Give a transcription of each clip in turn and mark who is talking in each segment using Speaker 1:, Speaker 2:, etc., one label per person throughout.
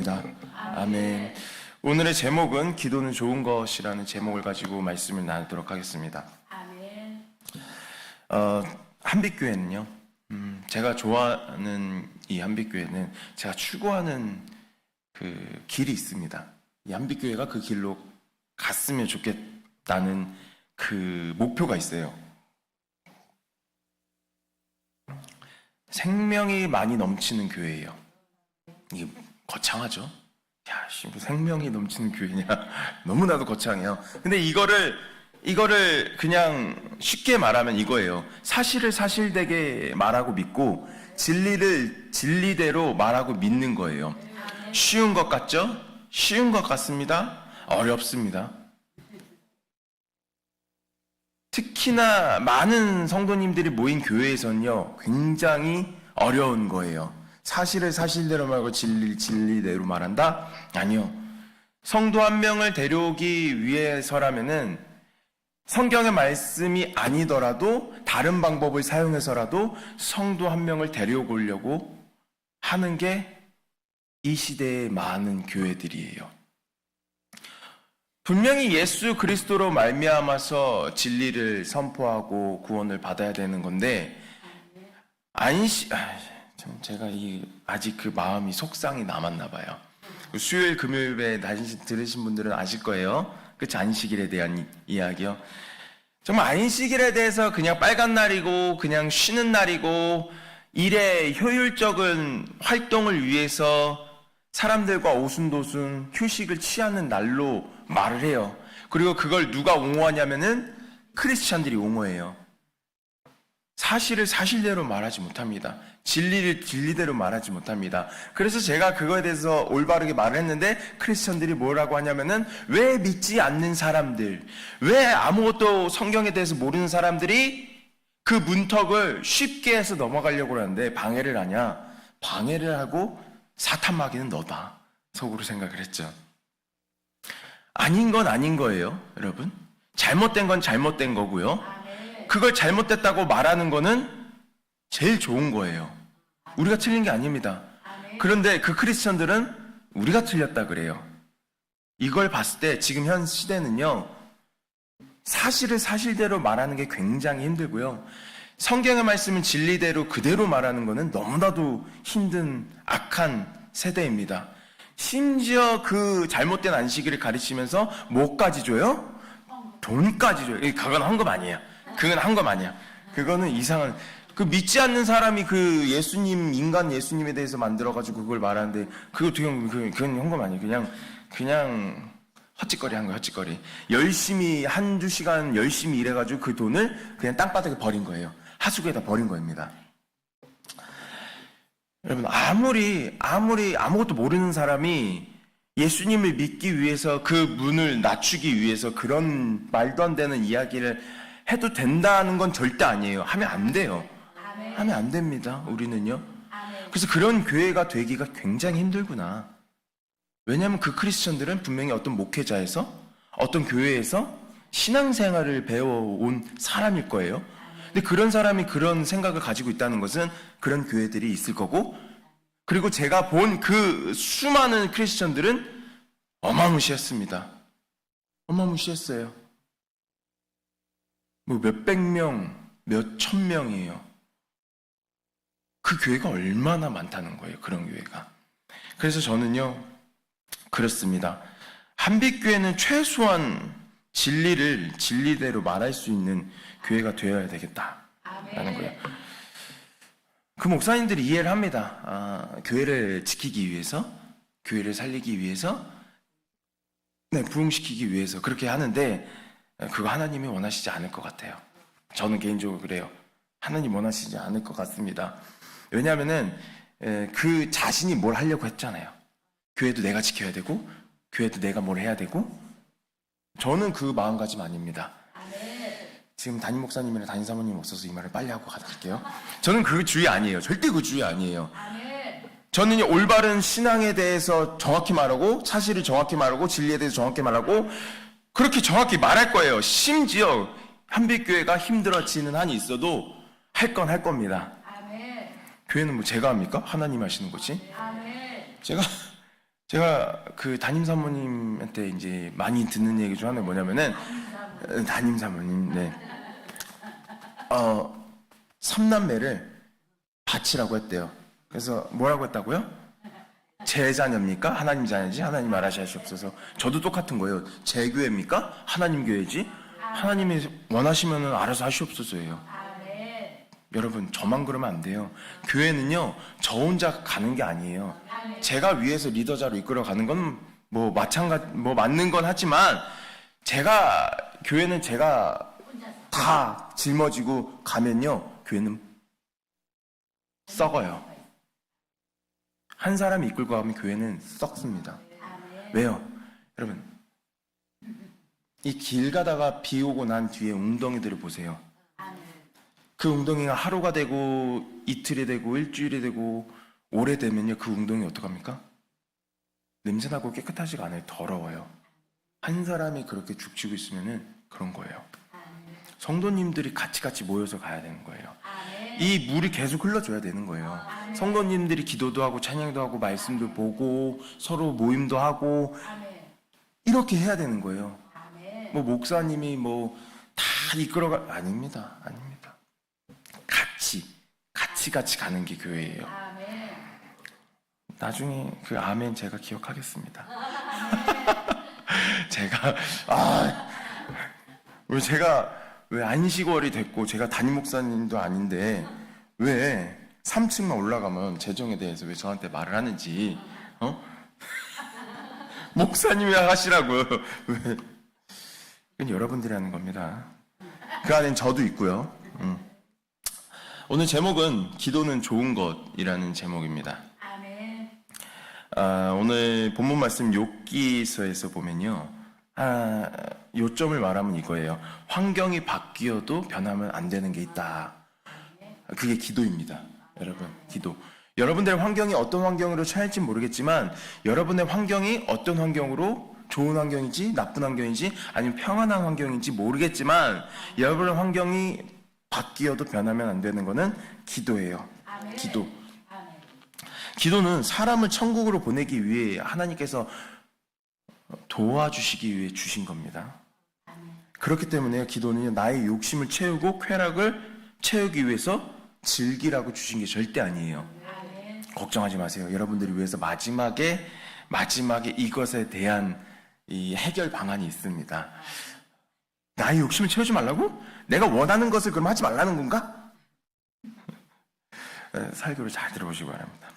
Speaker 1: 믿습니다. 아멘. 오늘의 제목은 기도는 좋은 것이라는 제목을 가지고 말씀을 나누도록 하겠습니다.
Speaker 2: 아멘.
Speaker 1: 한빛교회는요, 제가 좋아하는 이 한빛교회는 제가 추구하는 그 길이 있습니다. 이 한빛교회가 그 길로 갔으면 좋겠다는 그 목표가 있어요. 생명이 많이 넘치는 교회예요. 이게 거창하죠? 야, 생명이 넘치는 교회냐? 너무나도 거창해요. 근데 이거를 그냥 쉽게 말하면 이거예요. 사실을 사실되게 말하고 믿고 진리를 진리대로 말하고 믿는 거예요. 쉬운 것 같죠? 쉬운 것 같습니다. 어렵습니다. 특히나 많은 성도님들이 모인 교회에서는요, 굉장히 어려운 거예요. 사실을 사실대로 말고 진리를 진리대로 말한다? 아니요. 성도 한 명을 데려오기 위해서라면은 성경의 말씀이 아니더라도 다른 방법을 사용해서라도 성도 한 명을 데려오려고 하는 게 이 시대의 많은 교회들이에요. 분명히 예수 그리스도로 말미암아서 진리를 선포하고 구원을 받아야 되는 건데 제가 아직 그 마음이 속상이 남았나 봐요. 수요일 금요일에 들으신 분들은 아실 거예요. 그치? 안식일에 대한 이야기요. 정말 안식일에 대해서 그냥 빨간 날이고 그냥 쉬는 날이고 일의 효율적인 활동을 위해서 사람들과 오순도순 휴식을 취하는 날로 말을 해요. 그리고 그걸 누가 옹호하냐면은 크리스찬들이 옹호해요. 사실을 사실대로 말하지 못합니다. 진리를 진리대로 말하지 못합니다. 그래서 제가 그거에 대해서 올바르게 말을 했는데 크리스천들이 뭐라고 하냐면은 왜 믿지 않는 사람들, 왜 아무것도 성경에 대해서 모르는 사람들이 그 문턱을 쉽게 해서 넘어가려고 하는데 방해를 하냐? 방해를 하고 사탄 마귀는 너다. 속으로 생각을 했죠. 아닌 건 아닌 거예요, 여러분. 잘못된 건 잘못된 거고요. 그걸 잘못됐다고 말하는 거는 제일 좋은 거예요. 우리가 틀린 게 아닙니다. 그런데 그 크리스천들은 우리가 틀렸다 그래요. 이걸 봤을 때 지금 현 시대는요, 사실을 사실대로 말하는 게 굉장히 힘들고요. 성경의 말씀은 진리대로 그대로 말하는 거는 너무나도 힘든 악한 세대입니다. 심지어 그 잘못된 안식일을 가르치면서 뭐까지 줘요? 돈까지 줘요. 그건 헌금 아니에요. 그건 헌금 아니야. 그거는 이상한, 그 믿지 않는 사람이 그 예수님, 인간 예수님에 대해서 만들어가지고 그걸 말하는데, 그거 그건 헌금 아니에요. 그냥 헛짓거리 한 거예요, 헛짓거리. 열심히, 한두 시간 열심히 일해가지고 그 돈을 그냥 땅바닥에 버린 거예요. 하수구에다 버린 겁니다. 여러분, 아무리 아무것도 모르는 사람이 예수님을 믿기 위해서 그 문을 낮추기 위해서 그런 말도 안 되는 이야기를 해도 된다는 건 절대 아니에요. 하면 안 돼요. 하면 안 됩니다. 우리는요. 그래서 그런 교회가 되기가 굉장히 힘들구나. 왜냐하면 그 크리스천들은 분명히 어떤 목회자에서 어떤 교회에서 신앙생활을 배워온 사람일 거예요. 근데 그런 사람이 그런 생각을 가지고 있다는 것은 그런 교회들이 있을 거고, 그리고 제가 본 그 수많은 크리스천들은 어마무시했습니다. 어마무시했어요. 뭐 몇백 명, 몇천 명이에요. 그 교회가 얼마나 많다는 거예요, 그런 교회가. 그래서 저는요, 그렇습니다. 한빛교회는 최소한 진리를 진리대로 말할 수 있는 교회가 되어야 되겠다라는 거예요. 그 목사님들이 이해를 합니다. 교회를 지키기 위해서, 교회를 살리기 위해서, 부흥시키기 위해서 그렇게 하는데, 그거 하나님이 원하시지 않을 것 같아요. 저는 개인적으로 그래요. 하나님 원하시지 않을 것 같습니다. 왜냐하면은 그 자신이 뭘 하려고 했잖아요. 교회도 내가 지켜야 되고, 교회도 내가 뭘 해야 되고. 저는 그 마음가짐 아닙니다. 지금 담임 목사님이랑 담임 사모님 없어서 이 말을 빨리 하고 갈게요. 저는 그 주의 아니에요. 절대 그 주의 아니에요. 저는 올바른 신앙에 대해서 정확히 말하고, 사실을 정확히 말하고, 진리에 대해서 정확히 말하고, 그렇게 정확히 말할 거예요. 심지어 한빛교회가 힘들어지는 한이 있어도 할 건 할 겁니다. 교회는 뭐 제가 합니까? 하나님 하시는 거지. 제가 제가 그 담임 사모님한테 이제 많이 듣는 얘기 중 하나가 뭐냐면은, 담임 사모님, 네. 삼남매를 바치라고 했대요. 그래서 뭐라고 했다고요? 제 자녀입니까? 하나님 자녀지? 하나님 말하시옵소서. 저도 똑같은 거예요. 제 교회입니까? 하나님 교회지? 하나님이 원하시면 알아서 하시옵소서예요. 여러분, 저만 그러면 안 돼요. 교회는요, 저 혼자 가는 게 아니에요. 제가 위에서 리더자로 이끌어 가는 건 뭐 맞는 건 하지만, 교회는 제가 다 짊어지고 가면요, 교회는 썩어요. 한 사람이 이끌고 가면 교회는 썩습니다. 왜요? 여러분, 이 길 가다가 비 오고 난 뒤에 웅덩이들을 보세요. 그 웅덩이가 하루가 되고 이틀이 되고 일주일이 되고 오래되면요, 그 웅덩이 어떡합니까? 냄새나고 깨끗하지가 않아요. 더러워요. 한 사람이 그렇게 죽치고 있으면은 그런 거예요. 성도님들이 같이 모여서 가야 되는 거예요. 이 물이 계속 흘러줘야 되는 거예요. 성도님들이 기도도 하고 찬양도 하고 말씀도 보고 서로 모임도 하고 이렇게 해야 되는 거예요. 뭐 목사님이 뭐 다 이끌어가 아닙니다. 같이 가는 게 교회예요. 나중에 그 아멘 제가 기억하겠습니다. 왜 안식월이 됐고 제가 담임 목사님도 아닌데 왜 3층만 올라가면 재정에 대해서 왜 저한테 말을 하는지 목사님이 하시라고요. 왜? 그건 여러분들이 하는 겁니다. 그 안엔 저도 있고요. 오늘 제목은 기도는 좋은 것이라는 제목입니다. 오늘 본문 말씀 욥기서에서 보면요, 요점을 말하면 이거예요. 환경이 바뀌어도 변하면 안 되는 게 있다. 그게 기도입니다. 여러분, 기도. 여러분들의 환경이 어떤 환경으로 처할지 모르겠지만 여러분의 환경이 어떤 환경으로 좋은 환경인지 나쁜 환경인지 아니면 평안한 환경인지 모르겠지만 여러분의 환경이 바뀌어도 변하면 안 되는 거는 기도예요. 기도. 기도는 사람을 천국으로 보내기 위해 하나님께서 도와주시기 위해 주신 겁니다. 그렇기 때문에 기도는 나의 욕심을 채우고 쾌락을 채우기 위해서 즐기라고 주신 게 절대 아니에요. 걱정하지 마세요. 여러분들을 위해서 마지막에 이것에 대한 이 해결 방안이 있습니다. 나의 욕심을 채우지 말라고? 내가 원하는 것을 그럼 하지 말라는 건가? 설교를 잘 들어보시기 바랍니다.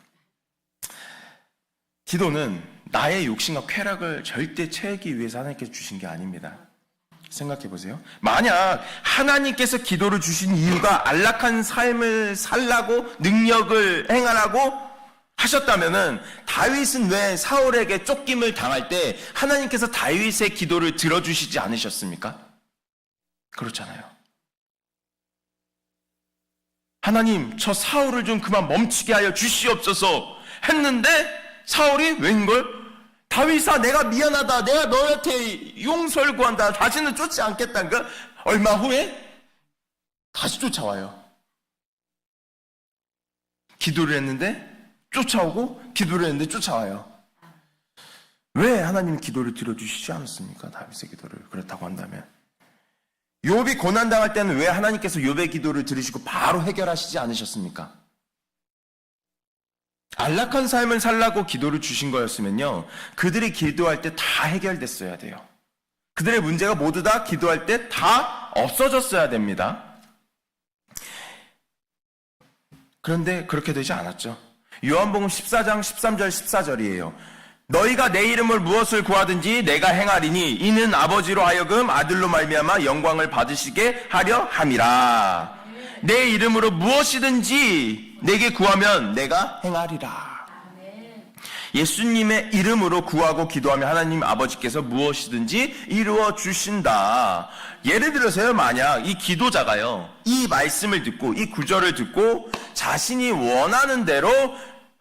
Speaker 1: 기도는 나의 욕심과 쾌락을 절대 채우기 위해서 하나님께서 주신 게 아닙니다. 생각해 보세요. 만약 하나님께서 기도를 주신 이유가 안락한 삶을 살라고 능력을 행하라고 하셨다면은 다윗은 왜 사울에게 쫓김을 당할 때 하나님께서 다윗의 기도를 들어주시지 않으셨습니까? 그렇잖아요. 하나님, 저 사울을 좀 그만 멈추게 하여 주시옵소서 했는데 사울이 웬걸? 다윗아, 내가 미안하다. 내가 너한테 용서를 구한다. 다시는 쫓지 않겠다니까? 얼마 후에 다시 쫓아와요. 기도를 했는데 쫓아오고 기도를 했는데 쫓아와요. 왜 하나님 기도를 들어주시지 않았습니까? 다윗의 기도를. 그렇다고 한다면 욥이 고난당할 때는 왜 하나님께서 욥의 기도를 들으시고 바로 해결하시지 않으셨습니까? 안락한 삶을 살라고 기도를 주신 거였으면요, 그들이 기도할 때 다 해결됐어야 돼요. 그들의 문제가 모두 다 기도할 때 다 없어졌어야 됩니다. 그런데 그렇게 되지 않았죠. 요한복음 14장 13절 14절이에요. 너희가 내 이름을 무엇을 구하든지 내가 행하리니 이는 아버지로 하여금 아들로 말미암아 영광을 받으시게 하려 함이라. 내 이름으로 무엇이든지 내게 구하면 내가 행하리라. 예수님의 이름으로 구하고 기도하면 하나님 아버지께서 무엇이든지 이루어 주신다. 예를 들어서요, 만약 이 기도자가요, 이 말씀을 듣고 이 구절을 듣고 자신이 원하는 대로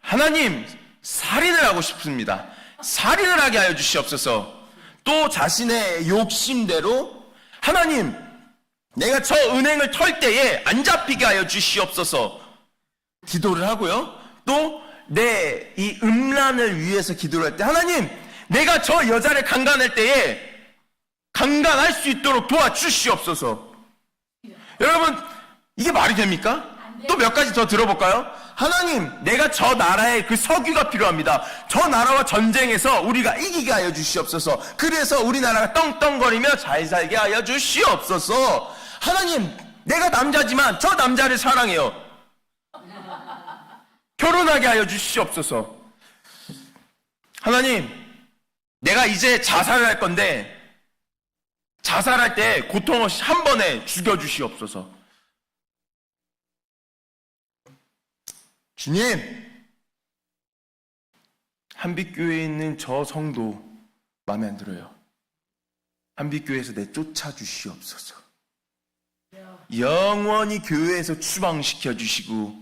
Speaker 1: 하나님, 살인을 하고 싶습니다. 살인을 하게 하여 주시옵소서. 또 자신의 욕심대로 하나님, 내가 저 은행을 털 때에 안 잡히게 하여 주시옵소서. 기도를 하고요. 또 내 이 음란을 위해서 기도를 할 때, 하나님, 내가 저 여자를 강간할 때에 강간할 수 있도록 도와주시옵소서. 여러분, 이게 말이 됩니까? 또 몇 가지 더 들어볼까요? 하나님, 내가 저 나라에 그 석유가 필요합니다. 저 나라와 전쟁에서 우리가 이기게 하여 주시옵소서. 그래서 우리나라가 떵떵거리며 잘 살게 하여 주시옵소서. 하나님, 내가 남자지만 저 남자를 사랑해요. 결혼하게 하여 주시옵소서. 하나님, 내가 이제 자살을 할 건데 자살할 때 고통 없이 한 번에 죽여주시옵소서. 주님, 한빛교회에 있는 저 성도 마음에 안 들어요. 한빛교회에서 내쫓아주시옵소서. 영원히 교회에서 추방시켜 주시고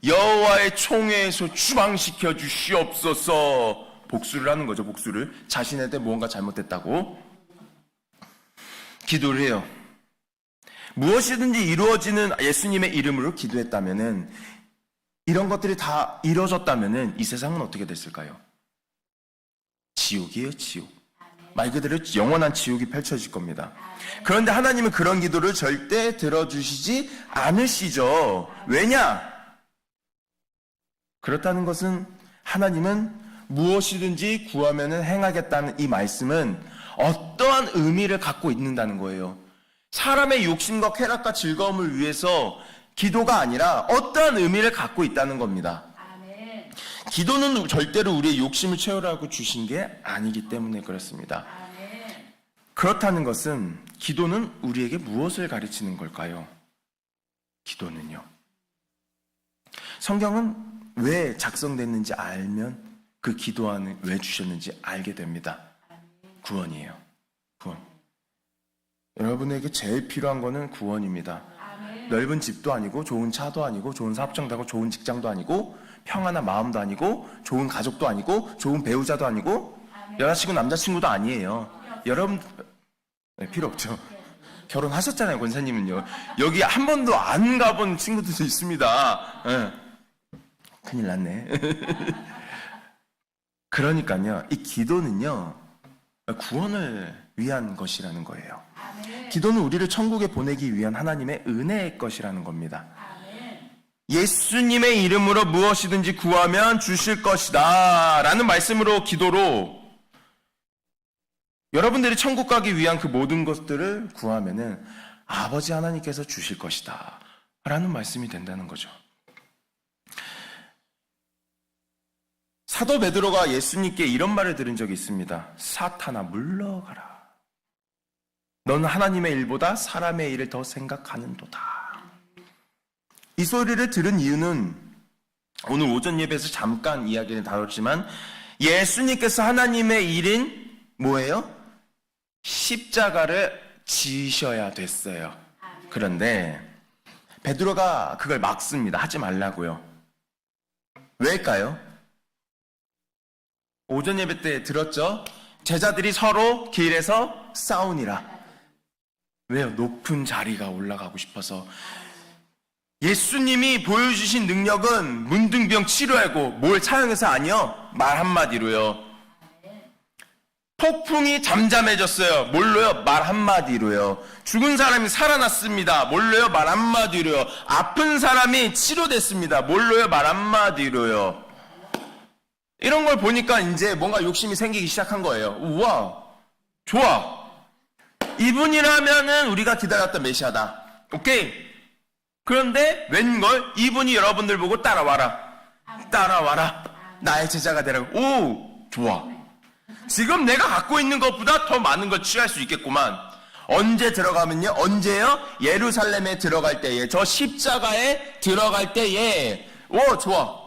Speaker 1: 여호와의 총회에서 추방시켜 주시옵소서. 복수를 하는 거죠. 복수를. 자신에 대해 무언가 잘못됐다고 기도를 해요. 무엇이든지 이루어지는 예수님의 이름으로 기도했다면은, 이런 것들이 다 이루어졌다면은 이 세상은 어떻게 됐을까요? 지옥이에요, 지옥. 말 그대로 영원한 지옥이 펼쳐질 겁니다. 그런데 하나님은 그런 기도를 절대 들어주시지 않으시죠. 왜냐? 그렇다는 것은 하나님은 무엇이든지 구하면은 행하겠다는 이 말씀은 어떠한 의미를 갖고 있는다는 거예요. 사람의 욕심과 쾌락과 즐거움을 위해서 기도가 아니라 어떠한 의미를 갖고 있다는 겁니다.
Speaker 2: 아멘.
Speaker 1: 기도는 절대로 우리의 욕심을 채우라고 주신 게 아니기 때문에 그렇습니다.
Speaker 2: 아멘.
Speaker 1: 그렇다는 것은 기도는 우리에게 무엇을 가르치는 걸까요? 기도는요, 성경은 왜 작성됐는지 알면 그 기도안을 왜 주셨는지 알게 됩니다. 구원이에요. 구원. 여러분에게 제일 필요한 거는 구원입니다.
Speaker 2: 아멘.
Speaker 1: 넓은 집도 아니고 좋은 차도 아니고 좋은 사업장도 아니고 좋은 직장도 아니고 평안한 마음도 아니고 좋은 가족도 아니고 좋은 배우자도 아니고 여자친구 남자친구도 아니에요. 여러분, 네, 필요 없죠. 결혼하셨잖아요, 권사님은요. 여기 한 번도 안 가본 친구들도 있습니다. 네. 큰일 났네. 그러니까요, 이 기도는요, 구원을 위한 것이라는 거예요.
Speaker 2: 아멘.
Speaker 1: 기도는 우리를 천국에 보내기 위한 하나님의 은혜의 것이라는 겁니다.
Speaker 2: 아멘.
Speaker 1: 예수님의 이름으로 무엇이든지 구하면 주실 것이다 라는 말씀으로, 기도로 여러분들이 천국 가기 위한 그 모든 것들을 구하면은 아버지 하나님께서 주실 것이다 라는 말씀이 된다는 거죠. 사도 베드로가 예수님께 이런 말을 들은 적이 있습니다. 사탄아, 물러가라. 너는 하나님의 일보다 사람의 일을 더 생각하는도다. 이 소리를 들은 이유는 오늘 오전 예배에서 잠깐 이야기를 다뤘지만, 예수님께서 하나님의 일인 뭐예요? 십자가를 지셔야 됐어요. 그런데 베드로가 그걸 막습니다. 하지 말라고요. 왜일까요? 오전 예배 때 들었죠? 제자들이 서로 길에서 싸우니라. 왜요? 높은 자리가 올라가고 싶어서. 예수님이 보여주신 능력은 문둥병 치료하고 뭘 사용해서 아니요? 말 한마디로요. 폭풍이 잠잠해졌어요. 뭘로요? 말 한마디로요. 죽은 사람이 살아났습니다. 뭘로요? 말 한마디로요. 아픈 사람이 치료됐습니다. 뭘로요? 말 한마디로요. 이런 걸 보니까 이제 뭔가 욕심이 생기기 시작한 거예요. 우와, 좋아. 이분이라면은 우리가 기다렸던 메시아다. 오케이. 그런데 웬걸 이분이 여러분들 보고 따라와라. 따라와라. 나의 제자가 되라고. 오, 좋아. 지금 내가 갖고 있는 것보다 더 많은 걸 취할 수 있겠구만. 언제 들어가면요? 언제요? 예루살렘에 들어갈 때에, 저 십자가에 들어갈 때에. 오, 좋아.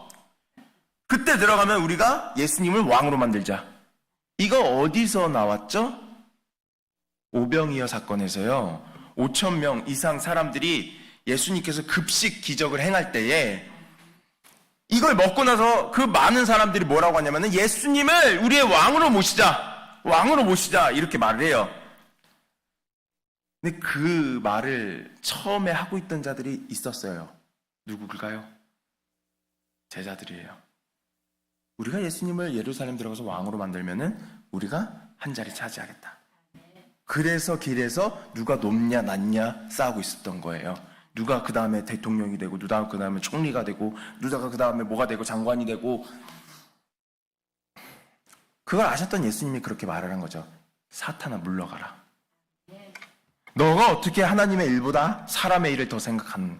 Speaker 1: 그때 들어가면 우리가 예수님을 왕으로 만들자. 이거 어디서 나왔죠? 오병이어 사건에서요. 5,000명 이상 사람들이 예수님께서 급식 기적을 행할 때에 이걸 먹고 나서 그 많은 사람들이 뭐라고 하냐면은 예수님을 우리의 왕으로 모시자. 왕으로 모시자. 이렇게 말을 해요. 근데 그 말을 처음에 하고 있던 자들이 있었어요. 누구일까요? 제자들이에요. 우리가 예수님을 예루살렘 들어가서 왕으로 만들면은 우리가 한 자리 차지하겠다. 그래서 길에서 누가 높냐 낮냐 싸우고 있었던 거예요. 누가 그 다음에 대통령이 되고, 누가 그 다음에 총리가 되고, 누가 그 다음에 뭐가 되고, 장관이 되고. 그걸 아셨던 예수님이 그렇게 말을 한 거죠. 사탄아 물러가라. 너가 어떻게 하나님의 일보다 사람의 일을 더 생각하느냐.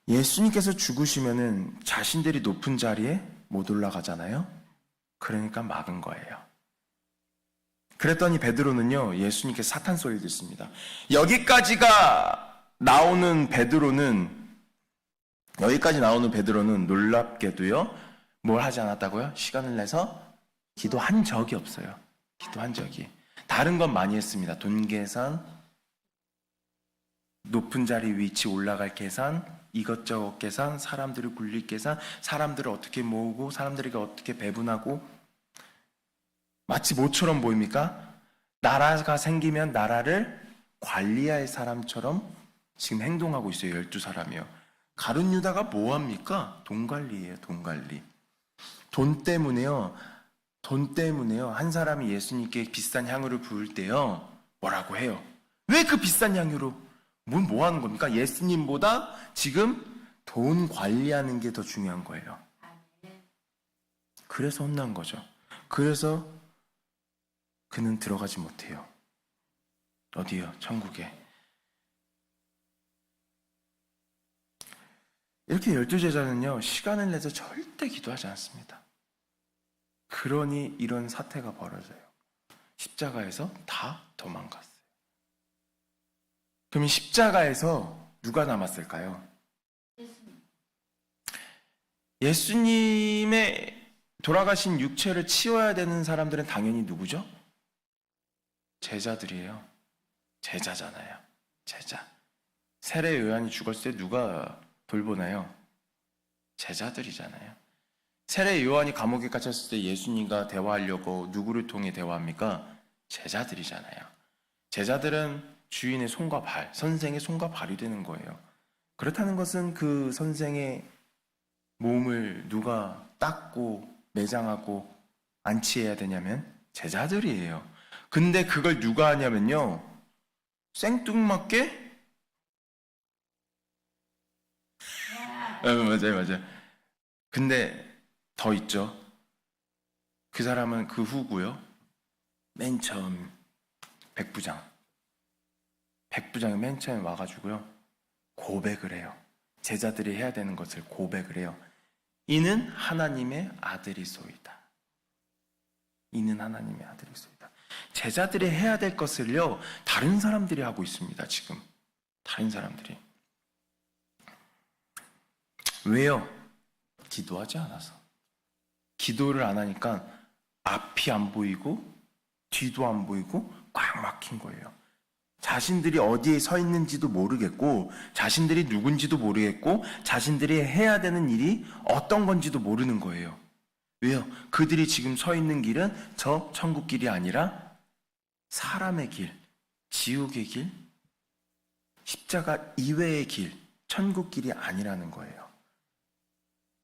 Speaker 1: 예수님께서 죽으시면은 자신들이 높은 자리에 못 올라가잖아요. 그러니까 막은 거예요. 그랬더니 베드로는요, 예수님께 사탄 소리를 듣습니다. 여기까지가 나오는 베드로는 놀랍게도요, 뭘 하지 않았다고요? 시간을 내서 기도한 적이 없어요. 기도한 적이. 다른 건 많이 했습니다. 돈 계산, 높은 자리 위치 올라갈 계산, 이것저것 계산, 사람들을 굴릴 계산, 사람들을 어떻게 모으고, 사람들에게 어떻게 배분하고. 마치 뭐처럼 보입니까? 나라가 생기면 나라를 관리할 사람처럼 지금 행동하고 있어요. 12사람이요. 가룟 유다가 뭐합니까? 돈 관리예요. 돈 관리. 돈 때문에요. 한 사람이 예수님께 비싼 향유를 부을 때요, 뭐라고 해요? 왜 그 비싼 향유로? 뭐 하는 겁니까? 예수님보다 지금 돈 관리하는 게 더 중요한 거예요. 그래서 혼난 거죠. 그래서 그는 들어가지 못해요. 어디요? 천국에. 이렇게 12제자는요, 시간을 내서 절대 기도하지 않습니다. 그러니 이런 사태가 벌어져요. 십자가에서 다 도망갔어요. 그러면 십자가에서 누가 남았을까요? 예수님의 돌아가신 육체를 치워야 되는 사람들은 당연히 누구죠? 제자들이에요. 제자잖아요. 제자. 세례 요한이 죽었을 때 누가 돌보나요? 제자들이잖아요. 세례 요한이 감옥에 갇혔을 때 예수님과 대화하려고 누구를 통해 대화합니까? 제자들이잖아요. 제자들은 주인의 손과 발, 선생의 손과 발이 되는 거예요. 그렇다는 것은 그 선생의 몸을 누가 닦고 매장하고 안치해야 되냐면 제자들이에요. 근데 그걸 누가 하냐면요, 생뚱맞게 맞아요. 근데 더 있죠. 그 사람은 그 후고요. 맨 처음 백부장이 맨 처음에 와가지고요, 고백을 해요. 제자들이 해야 되는 것을 고백을 해요. 이는 하나님의 아들이소이다. 이는 하나님의 아들이소이다. 제자들이 해야 될 것을요, 다른 사람들이 하고 있습니다. 지금 다른 사람들이. 왜요? 기도하지 않아서. 기도를 안 하니까 앞이 안 보이고 뒤도 안 보이고 꽉 막힌 거예요. 자신들이 어디에 서 있는지도 모르겠고, 자신들이 누군지도 모르겠고, 자신들이 해야 되는 일이 어떤 건지도 모르는 거예요. 왜요? 그들이 지금 서 있는 길은 저 천국 길이 아니라 사람의 길, 지옥의 길, 십자가 이외의 길, 천국 길이 아니라는 거예요.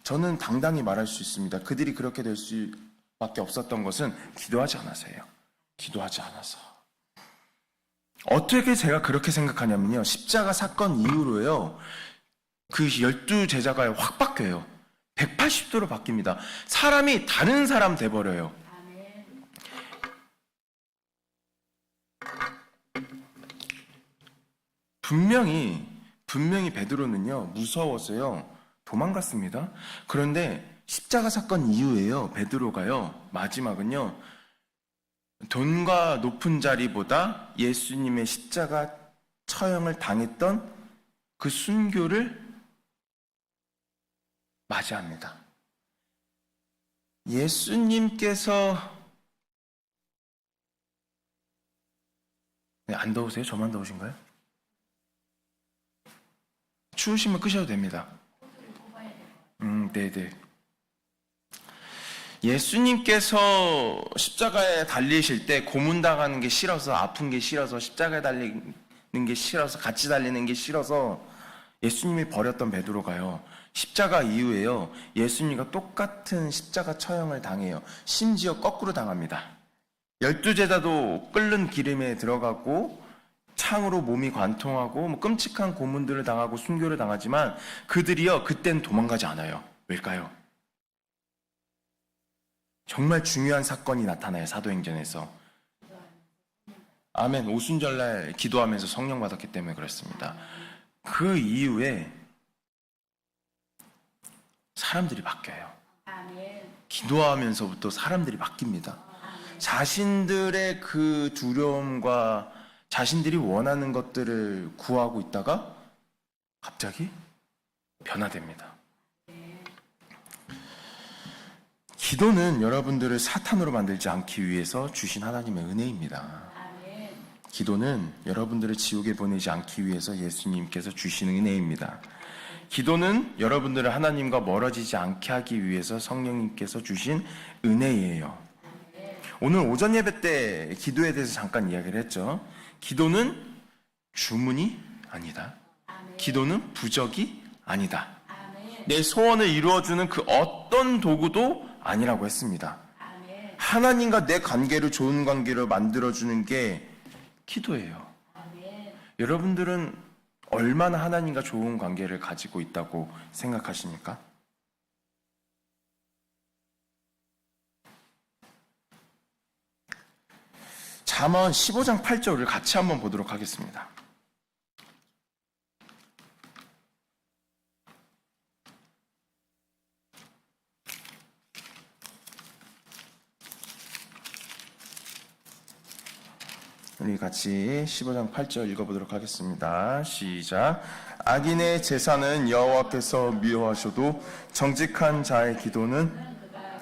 Speaker 1: 저는 당당히 말할 수 있습니다. 그들이 그렇게 될 수밖에 없었던 것은 기도하지 않아서예요. 기도하지 않아서. 어떻게 제가 그렇게 생각하냐면요, 십자가 사건 이후로요, 그 12제자가 확 바뀌어요. 180도로 바뀝니다. 사람이 다른 사람 돼버려요. 분명히 베드로는요, 무서워서요 도망갔습니다. 그런데 십자가 사건 이후에요, 베드로가요, 마지막은요, 돈과 높은 자리보다 예수님의 십자가 처형을 당했던 그 순교를 맞이합니다. 예수님께서 안 더우세요? 저만 더우신가요? 추우시면 끄셔도 됩니다. 네네. 예수님께서 십자가에 달리실 때 고문당하는 게 싫어서, 아픈 게 싫어서, 십자가에 달리는 게 싫어서, 같이 달리는 게 싫어서 예수님이 버렸던 베드로가요, 십자가 이후에요. 예수님과 똑같은 십자가 처형을 당해요. 심지어 거꾸로 당합니다. 12제자도 끓는 기름에 들어가고 창으로 몸이 관통하고 뭐 끔찍한 고문들을 당하고 순교를 당하지만 그들이요 그땐 도망가지 않아요. 왜일까요? 정말 중요한 사건이 나타나요. 사도행전에서. 아멘. 오순절날 기도하면서 성령 받았기 때문에 그렇습니다. 그 이후에 사람들이 바뀌어요.
Speaker 2: 아멘.
Speaker 1: 기도하면서부터 사람들이 바뀝니다. 자신들의 그 두려움과 자신들이 원하는 것들을 구하고 있다가 갑자기 변화됩니다. 기도는 여러분들을 사탄으로 만들지 않기 위해서 주신 하나님의 은혜입니다.
Speaker 2: 아멘.
Speaker 1: 기도는 여러분들을 지옥에 보내지 않기 위해서 예수님께서 주신 은혜입니다. 기도는 여러분들을 하나님과 멀어지지 않게 하기 위해서 성령님께서 주신 은혜예요. 오늘 오전 예배 때 기도에 대해서 잠깐 이야기를 했죠. 기도는 주문이 아니다. 기도는 부적이 아니다. 내 소원을 이루어주는 그 어떤 도구도 아니라고 했습니다. 하나님과 내 관계를 좋은 관계로 만들어주는 게 기도예요. 여러분들은 얼마나 하나님과 좋은 관계를 가지고 있다고 생각하십니까? 잠언 15장 8절을 같이 한번 보도록 하겠습니다. 우리 같이 15장 8절 읽어보도록 하겠습니다. 시작. 악인의 제사는 여호와께서 미워하셔도 정직한 자의 기도는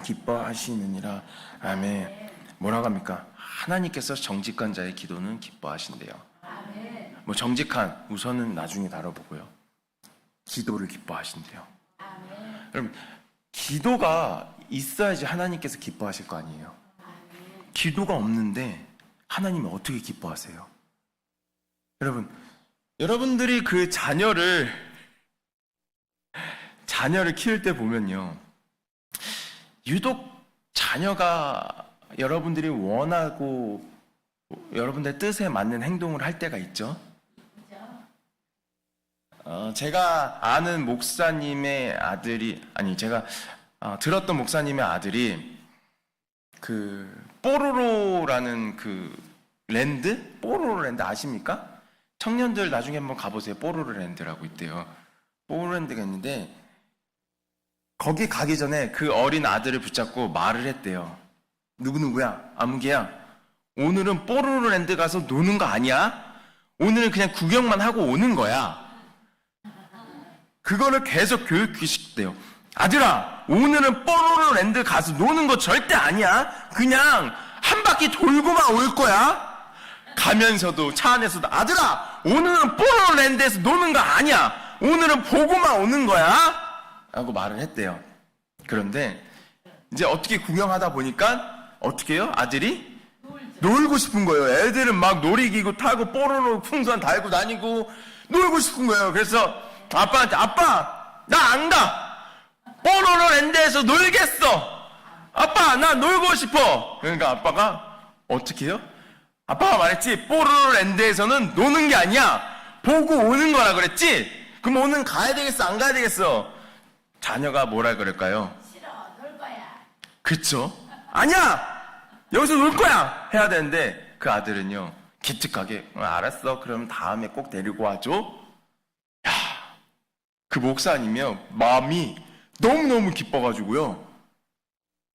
Speaker 1: 기뻐하시느니라. 아멘. 뭐라고 합니까? 하나님께서 정직한 자의 기도는 기뻐하신대요. 뭐 정직한 우선은 나중에 다뤄보고요. 기도를 기뻐하신대요. 여러분 기도가 있어야지 하나님께서 기뻐하실 거 아니에요. 기도가 없는데 하나님이 어떻게 기뻐하세요? 여러분들이 그 자녀를 키울 때 보면요, 유독 자녀가 여러분들이 원하고 여러분들의 뜻에 맞는 행동을 할 때가 있죠. 제가 아는 목사님의 아들이, 제가 들었던 목사님의 아들이 그 뽀로로라는 그 랜드? 뽀로로 랜드 아십니까? 청년들 나중에 한번 가보세요. 뽀로로 랜드라고 있대요. 뽀로로 랜드가 있는데 거기 가기 전에 그 어린 아들을 붙잡고 말을 했대요. 누구누구야? 아무개야. 오늘은 뽀로로 랜드 가서 노는 거 아니야? 오늘은 그냥 구경만 하고 오는 거야. 그거를 계속 교육시켰대요. 아들아, 오늘은 뽀로로 랜드 가서 노는 거 절대 아니야. 그냥 한 바퀴 돌고만 올 거야. 가면서도 차 안에서도 아들아, 오늘은 뽀로로 랜드에서 노는 거 아니야. 오늘은 보고만 오는 거야. 라고 말을 했대요. 그런데 이제 어떻게 구경하다 보니까 어떻게 해요? 아들이 놀고 싶은 거예요. 애들은 막 놀이기구 타고 뽀로로 풍선 달고 다니고 놀고 싶은 거예요. 그래서 아빠한테 아빠, 나 안 가. 뽀로로 랜드에서 놀겠어. 아빠, 나 놀고 싶어. 그러니까 아빠가 어떻게 해요? 아빠가 말했지, 뽀로로 랜드에서는 노는 게 아니야. 보고 오는 거라 그랬지? 그럼 오늘 가야 되겠어? 안 가야 되겠어? 자녀가 뭐라 그럴까요?
Speaker 2: 싫어, 놀 거야.
Speaker 1: 그쵸? 아니야! 여기서 놀 거야! 해야 되는데 그 아들은요, 기특하게 알았어. 그럼 다음에 꼭 데리고 와줘. 야, 그 목사님이요, 마음이 너무너무 기뻐가지고요,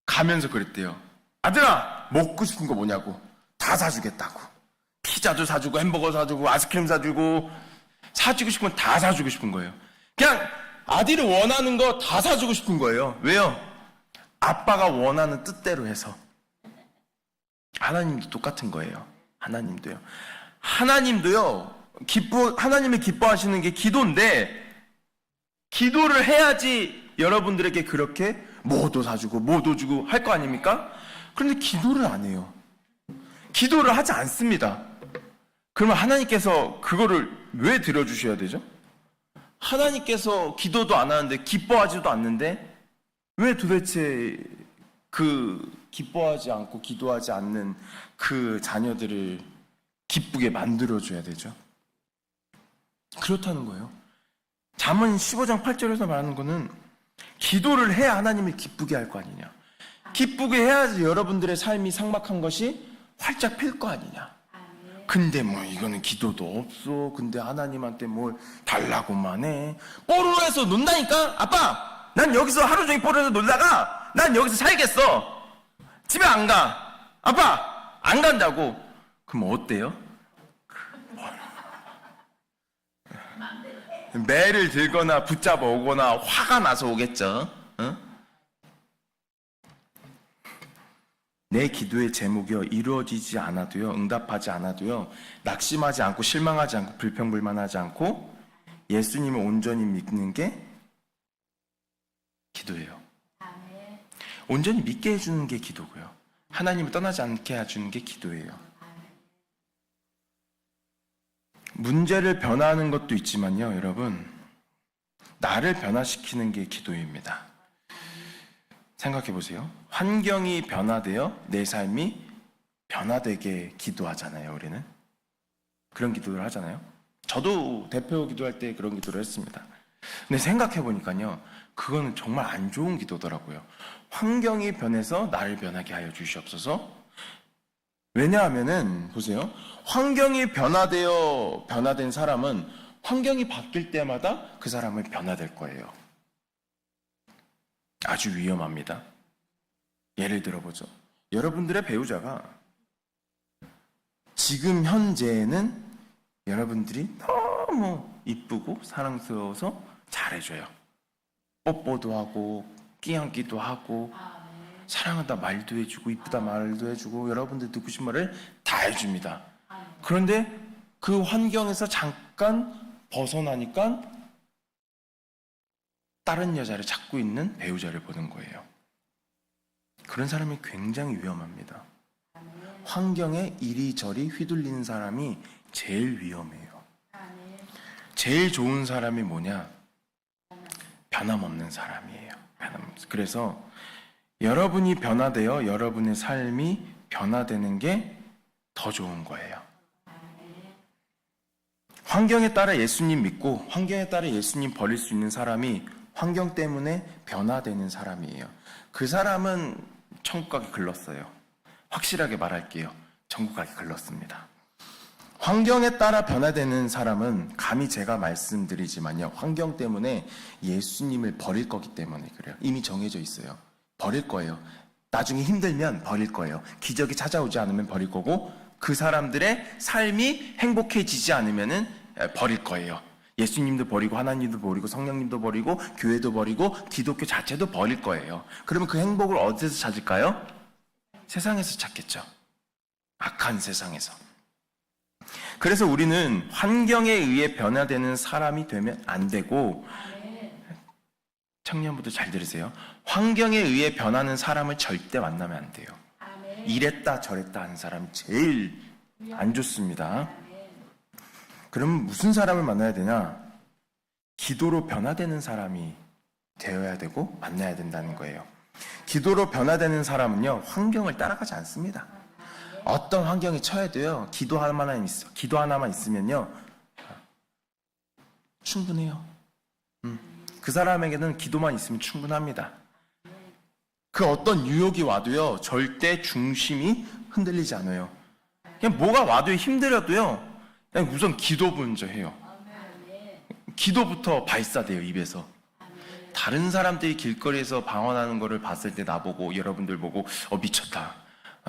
Speaker 1: 가면서 그랬대요. 아들아, 먹고 싶은 거 뭐냐고. 다 사주겠다고. 피자도 사주고 햄버거 사주고 아이스크림 사주고 사주고 싶은 건 다 사주고 싶은 거예요. 그냥 아들이 원하는 거 다 사주고 싶은 거예요. 왜요? 아빠가 원하는 뜻대로 해서. 하나님도 똑같은 거예요. 하나님도요. 하나님이 기뻐하시는 게 기도인데, 기도를 해야지 여러분들에게 그렇게 뭐도 사주고 뭐도 주고 할 거 아닙니까? 그런데 기도를 안 해요. 기도를 하지 않습니다. 그러면 하나님께서 그거를 왜 들어주셔야 되죠? 하나님께서 기도도 안 하는데 기뻐하지도 않는데 왜 도대체 그 기뻐하지 않고 기도하지 않는 그 자녀들을 기쁘게 만들어줘야 되죠? 그렇다는 거예요. 잠언 15장 8절에서 말하는 거는 기도를 해야 하나님을 기쁘게 할 거 아니냐. 기쁘게 해야지 여러분들의 삶이 삭막한 것이 활짝 필 거 아니냐. 근데 뭐 이거는 기도도 없어. 근데 하나님한테 뭘 달라고만 해. 뽀로로에서 논다니까? 아빠! 난 여기서 하루 종일 뽀로로에서 놀다가 난 여기서 살겠어. 집에 안 가. 아빠! 안 간다고. 그럼 어때요? 매를 들거나 붙잡아 오거나 화가 나서 오겠죠. 어? 내 기도의 제목이요 이루어지지 않아도요 응답하지 않아도요 낙심하지 않고 실망하지 않고 불평불만하지 않고 예수님을 온전히 믿는 게 기도예요. 온전히 믿게 해주는 게 기도고요. 하나님을 떠나지 않게 해주는 게 기도예요. 문제를 변화하는 것도 있지만요, 여러분, 나를 변화시키는 게 기도입니다. 생각해 보세요. 환경이 변화되어 내 삶이 변화되게 기도하잖아요, 우리는. 그런 기도를 하잖아요. 저도 대표 기도할 때 그런 기도를 했습니다. 근데 생각해 보니까요, 그거는 정말 안 좋은 기도더라고요. 환경이 변해서 나를 변하게 하여 주시옵소서. 왜냐하면은 보세요. 환경이 변화된 사람은 환경이 바뀔 때마다 그 사람은 변화될 거예요. 아주 위험합니다. 예를 들어보죠. 여러분들의 배우자가 지금 현재에는 여러분들이 너무 이쁘고 사랑스러워서 잘해줘요. 뽀뽀도 하고 끼얹기도 하고 사랑한다 말도 해주고 이쁘다 말도 해주고 여러분들 듣고 싶은 말을 다 해줍니다. 그런데 그 환경에서 잠깐 벗어나니까 다른 여자를 찾고 있는 배우자를 보는 거예요. 그런 사람이 굉장히 위험합니다. 환경에 이리저리 휘둘리는 사람이 제일 위험해요. 제일 좋은 사람이 뭐냐? 변함없는 사람이에요. 그래서 여러분이 변화되어 여러분의 삶이 변화되는 게 더 좋은 거예요. 환경에 따라 예수님 믿고 환경에 따라 예수님 버릴 수 있는 사람이 환경 때문에 변화되는 사람이에요. 그 사람은 천국 가기 글렀어요. 확실하게 말할게요. 천국 가기 글렀습니다. 환경에 따라 변화되는 사람은 감히 제가 말씀드리지만요. 환경 때문에 예수님을 버릴 거기 때문에 그래요. 이미 정해져 있어요. 버릴 거예요. 나중에 힘들면 버릴 거예요. 기적이 찾아오지 않으면 버릴 거고 그 사람들의 삶이 행복해지지 않으면 버릴 거예요. 예수님도 버리고 하나님도 버리고 성령님도 버리고 교회도 버리고 기독교 자체도 버릴 거예요. 그러면 그 행복을 어디서 찾을까요? 세상에서 찾겠죠. 악한 세상에서. 그래서 우리는 환경에 의해 변화되는 사람이 되면 안 되고 청년부터 잘 들으세요. 환경에 의해 변하는 사람을 절대 만나면 안 돼요. 이랬다 저랬다 하는 사람이 제일 안 좋습니다. 그럼 무슨 사람을 만나야 되냐? 기도로 변화되는 사람이 되어야 되고 만나야 된다는 거예요. 기도로 변화되는 사람은요, 환경을 따라가지 않습니다. 어떤 환경이 처해도요, 기도 하나만 있으면요, 충분해요. 그 사람에게는 기도만 있으면 충분합니다. 그 어떤 유혹이 와도요, 절대 중심이 흔들리지 않아요. 그냥 뭐가 와도 힘들어도요, 그냥 우선 기도 먼저 해요. 기도부터 발사돼요, 입에서. 다른 사람들이 길거리에서 방언하는 거를 봤을 때 나보고, 여러분들 보고, 미쳤다.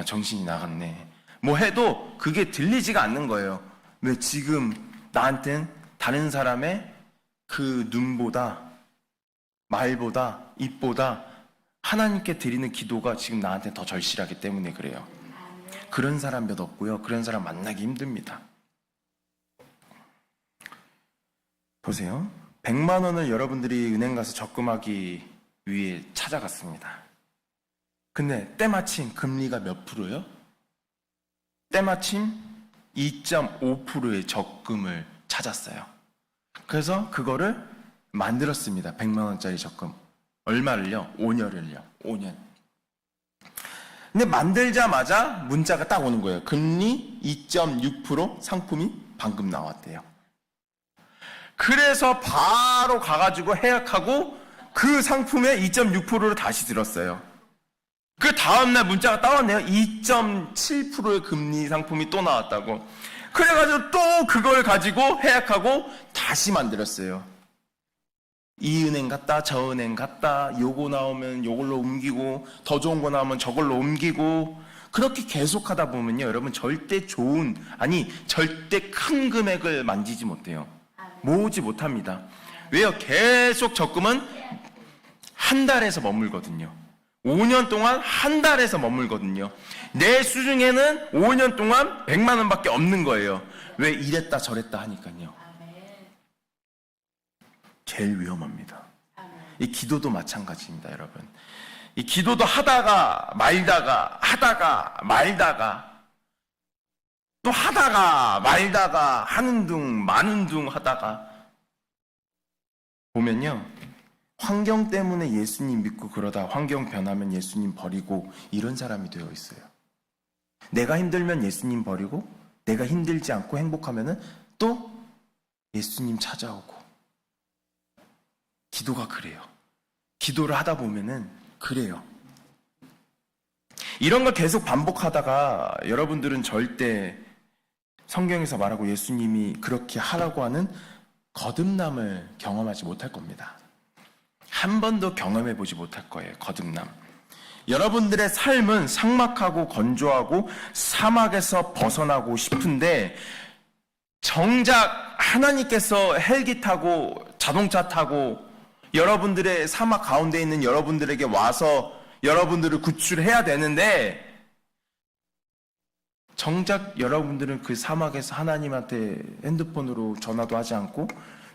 Speaker 1: 정신이 나갔네. 뭐 해도 그게 들리지가 않는 거예요. 왜 지금 나한텐 다른 사람의 그 눈보다, 말보다, 입보다 하나님께 드리는 기도가 지금 나한테 더 절실하기 때문에 그래요. 그런 사람 몇 없고요. 그런 사람 만나기 힘듭니다. 보세요. 100만 원을 여러분들이 은행 가서 적금하기 위해 찾아갔습니다. 근데 때마침 금리가 몇 프로요? 때마침 2.5%의 적금을 찾았어요. 그래서 그거를 만들었습니다. 100만 원짜리 적금. 얼마를요? 5년을요. 5년. 근데 만들자마자 문자가 딱 오는 거예요. 금리 2.6% 상품이 방금 나왔대요. 그래서 바로 가가지고 해약하고 그 상품에 2.6%를 다시 들었어요. 그 다음날 문자가 따왔네요. 2.7%의 금리 상품이 또 나왔다고. 그래가지고 또 그걸 가지고 해약하고 다시 만들었어요. 이 은행 갔다 저 은행 갔다 요거 나오면 요걸로 옮기고 더 좋은 거 나오면 저걸로 옮기고 그렇게 계속 하다 보면요 여러분 절대 절대 큰 금액을 만지지 못해요. 모으지 못합니다. 왜요? 계속 적금은 한 달에서 머물거든요. 5년 동안 한 달에서 머물거든요. 내 수중에는 5년 동안 100만 원밖에 없는 거예요. 왜? 이랬다 저랬다 하니까요. 제일 위험합니다. 이 기도도 마찬가지입니다, 여러분. 이 기도도 하다가 말다가 또 하다가 말다가 하는 둥 마는 둥 하다가 보면요. 환경 때문에 예수님 믿고 그러다 환경 변하면 예수님 버리고 이런 사람이 되어 있어요. 내가 힘들면 예수님 버리고 내가 힘들지 않고 행복하면은 또 예수님 찾아오고 기도가 그래요. 기도를 하다 보면은 그래요. 이런 걸 계속 반복하다가 여러분들은 절대 성경에서 말하고 예수님이 그렇게 하라고 하는 거듭남을 경험하지 못할 겁니다. 한 번도 경험해 보지 못할 거예요. 거듭남. 여러분들의 삶은 삭막하고 건조하고 사막에서 벗어나고 싶은데 정작 하나님께서 헬기 타고 자동차 타고 여러분들의 사막 가운데 있는 여러분들에게 와서 여러분들을 구출해야 되는데 정작 여러분들은 그 사막에서 하나님한테 핸드폰으로 전화도 하지 않고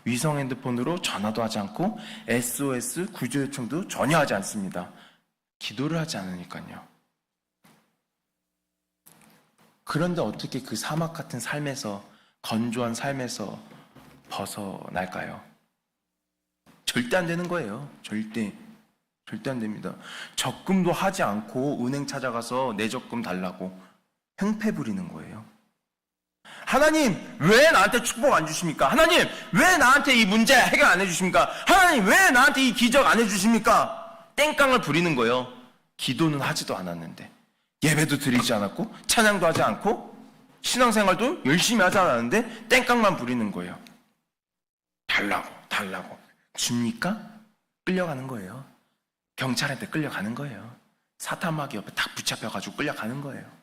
Speaker 1: 위성 핸드폰으로 전화도 하지 않고 SOS 구조 요청도 전혀 하지 않습니다. 기도를 하지 않으니까요. 그런데 어떻게 그 사막 같은 삶에서 건조한 삶에서 벗어날까요? 절대 안 되는 거예요. 절대 안 됩니다. 적금도 하지 않고 은행 찾아가서 내 적금 달라고 행패 부리는 거예요. 하나님 왜 나한테 축복 안 주십니까? 하나님 왜 나한테 이 문제 해결 안 해주십니까? 하나님 왜 나한테 이 기적 안 해주십니까? 땡깡을 부리는 거예요. 기도는 하지도 않았는데 예배도 드리지 않았고 찬양도 하지 않고 신앙생활도 열심히 하지 않았는데 땡깡만 부리는 거예요. 달라고 줍니까? 끌려가는 거예요. 경찰한테 끌려가는 거예요. 사탄마귀 옆에 딱 붙잡혀가지고 끌려가는 거예요.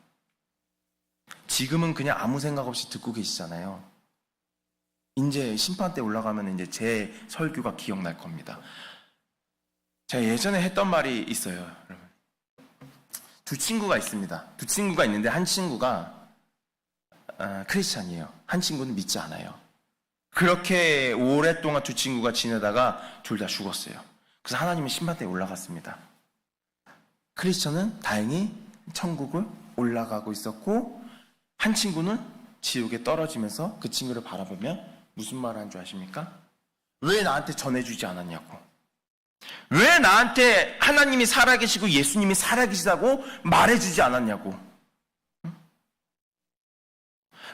Speaker 1: 지금은 그냥 아무 생각 없이 듣고 계시잖아요. 이제 심판대 올라가면 이제 제 설교가 기억날 겁니다. 제가 예전에 했던 말이 있어요, 여러분. 두 친구가 있습니다. 두 친구가 있는데 한 친구가 크리스찬이에요. 한 친구는 믿지 않아요. 그렇게 오랫동안 두 친구가 지내다가 둘 다 죽었어요. 그래서 하나님은 심판대에 올라갔습니다. 크리스찬은 다행히 천국을 올라가고 있었고 한 친구는 지옥에 떨어지면서 그 친구를 바라보며 무슨 말을 한 줄 아십니까? 왜 나한테 전해주지 않았냐고. 왜 나한테 하나님이 살아계시고 예수님이 살아계시다고 말해주지 않았냐고.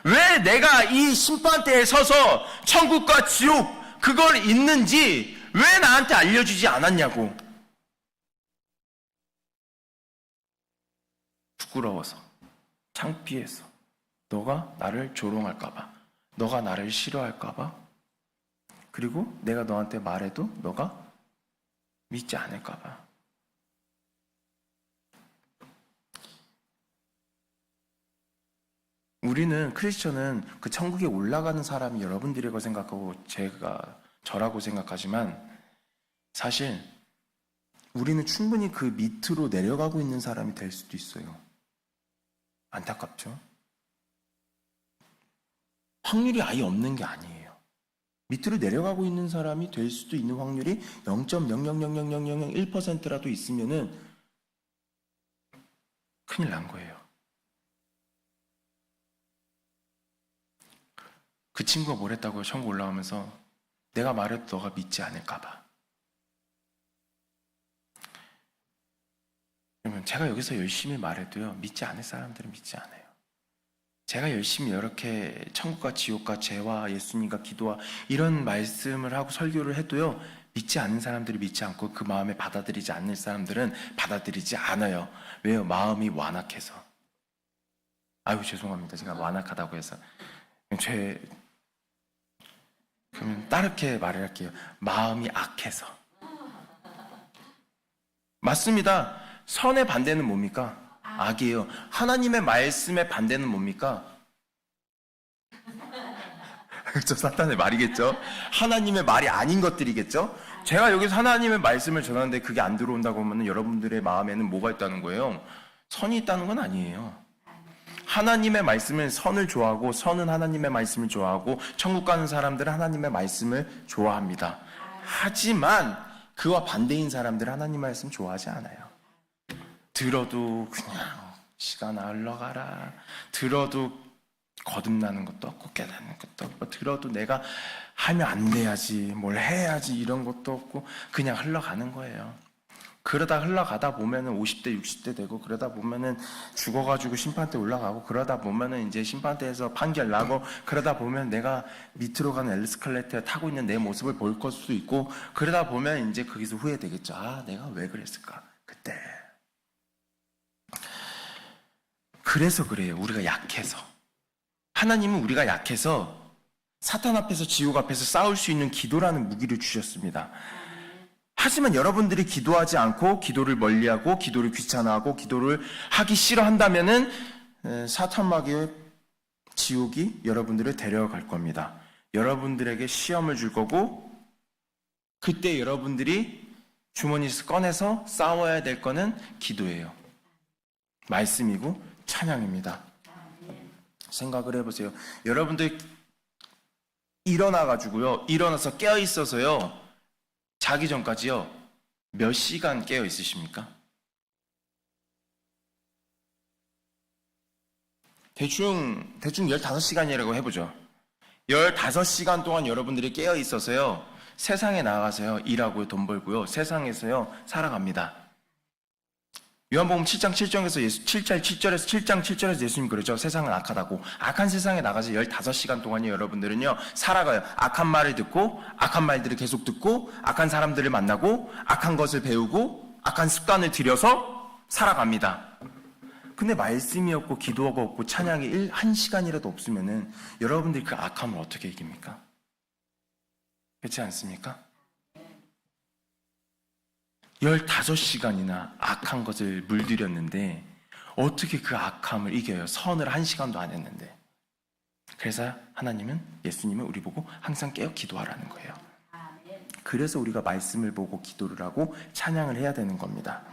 Speaker 1: 왜 내가 이 심판대에 서서 천국과 지옥 그걸 있는지 왜 나한테 알려주지 않았냐고. 부끄러워서, 창피해서, 너가 나를 조롱할까봐, 너가 나를 싫어할까봐, 그리고 내가 너한테 말해도 너가 믿지 않을까봐. 우리는 크리스천은 그 천국에 올라가는 사람이 여러분들이라고 생각하고 저라고 생각하지만 사실 우리는 충분히 그 밑으로 내려가고 있는 사람이 될 수도 있어요. 안타깝죠? 확률이 아예 없는 게 아니에요. 밑으로 내려가고 있는 사람이 될 수도 있는 확률이 0.0000001%라도 있으면은 큰일 난 거예요. 그 친구가 뭘 했다고요? 천국 올라오면서 내가 말해도 너가 믿지 않을까 봐. 그러면 제가 여기서 열심히 말해도요, 믿지 않을 사람들은 믿지 않아요. 제가 열심히 이렇게 천국과 지옥과 죄와 예수님과 기도와 이런 말씀을 하고 설교를 해도요, 믿지 않는 사람들이 믿지 않고 그 마음에 받아들이지 않는 사람들은 받아들이지 않아요. 왜요? 마음이 완악해서. 아유, 죄송합니다. 제가 완악하다고 해서. 그러면 다르게 말을 할게요. 마음이 악해서. 맞습니다. 선의 반대는 뭡니까? 악이에요. 하나님의 말씀의 반대는 뭡니까? 저 사탄의 말이겠죠? 하나님의 말이 아닌 것들이겠죠? 제가 여기서 하나님의 말씀을 전하는데 그게 안 들어온다고 하면 여러분들의 마음에는 뭐가 있다는 거예요? 선이 있다는 건 아니에요. 하나님의 말씀은 선을 좋아하고, 선은 하나님의 말씀을 좋아하고, 천국 가는 사람들은 하나님의 말씀을 좋아합니다. 하지만 그와 반대인 사람들은 하나님의 말씀 좋아하지 않아요. 들어도 그냥 시간 흘러가라. 들어도 거듭나는 것도 없고 깨닫는 것도 없고, 들어도 내가 하면 안 돼야지, 뭘 해야지 이런 것도 없고 그냥 흘러가는 거예요. 그러다 흘러가다 보면은 50대 60대 되고, 그러다 보면은 죽어가지고 심판대 올라가고, 그러다 보면은 이제 심판대에서 판결 나고, 그러다 보면 내가 밑으로 가는 에스컬레이터에 타고 있는 내 모습을 볼 수도 있고, 그러다 보면 이제 거기서 후회되겠죠. 아, 내가 왜 그랬을까 그때. 그래서 그래요. 우리가 약해서. 하나님은 우리가 약해서 사탄 앞에서, 지옥 앞에서 싸울 수 있는 기도라는 무기를 주셨습니다. 하지만 여러분들이 기도하지 않고, 기도를 멀리하고, 기도를 귀찮아하고, 기도를 하기 싫어한다면은 사탄 마귀의 지옥이 여러분들을 데려갈 겁니다. 여러분들에게 시험을 줄 거고, 그때 여러분들이 주머니에서 꺼내서 싸워야 될 거는 기도예요. 말씀이고 찬양입니다. 생각을 해보세요. 여러분들 일어나서 깨어 있어서요, 자기 전까지요, 몇 시간 깨어 있으십니까? 대충 15시간이라고 해보죠. 15시간 동안 여러분들이 깨어 있어서요, 세상에 나가서요, 일하고 돈 벌고요, 세상에서요, 살아갑니다. 요한복음 7장 7절에서 예수님 그러죠. 세상은 악하다고. 악한 세상에 나가서 15시간 동안요, 여러분들은요, 살아가요. 악한 말을 듣고, 악한 말들을 계속 듣고, 악한 사람들을 만나고, 악한 것을 배우고, 악한 습관을 들여서 살아갑니다. 근데 말씀이 없고, 기도가 없고, 찬양이 1시간이라도 없으면은 여러분들이 그 악함을 어떻게 이깁니까? 그렇지 않습니까? 15시간이나 악한 것을 물들였는데 어떻게 그 악함을 이겨요? 선을 1시간도 안 했는데. 그래서 하나님은, 예수님은 우리 보고 항상 깨어 기도하라는 거예요. 그래서 우리가 말씀을 보고 기도를 하고 찬양을 해야 되는 겁니다.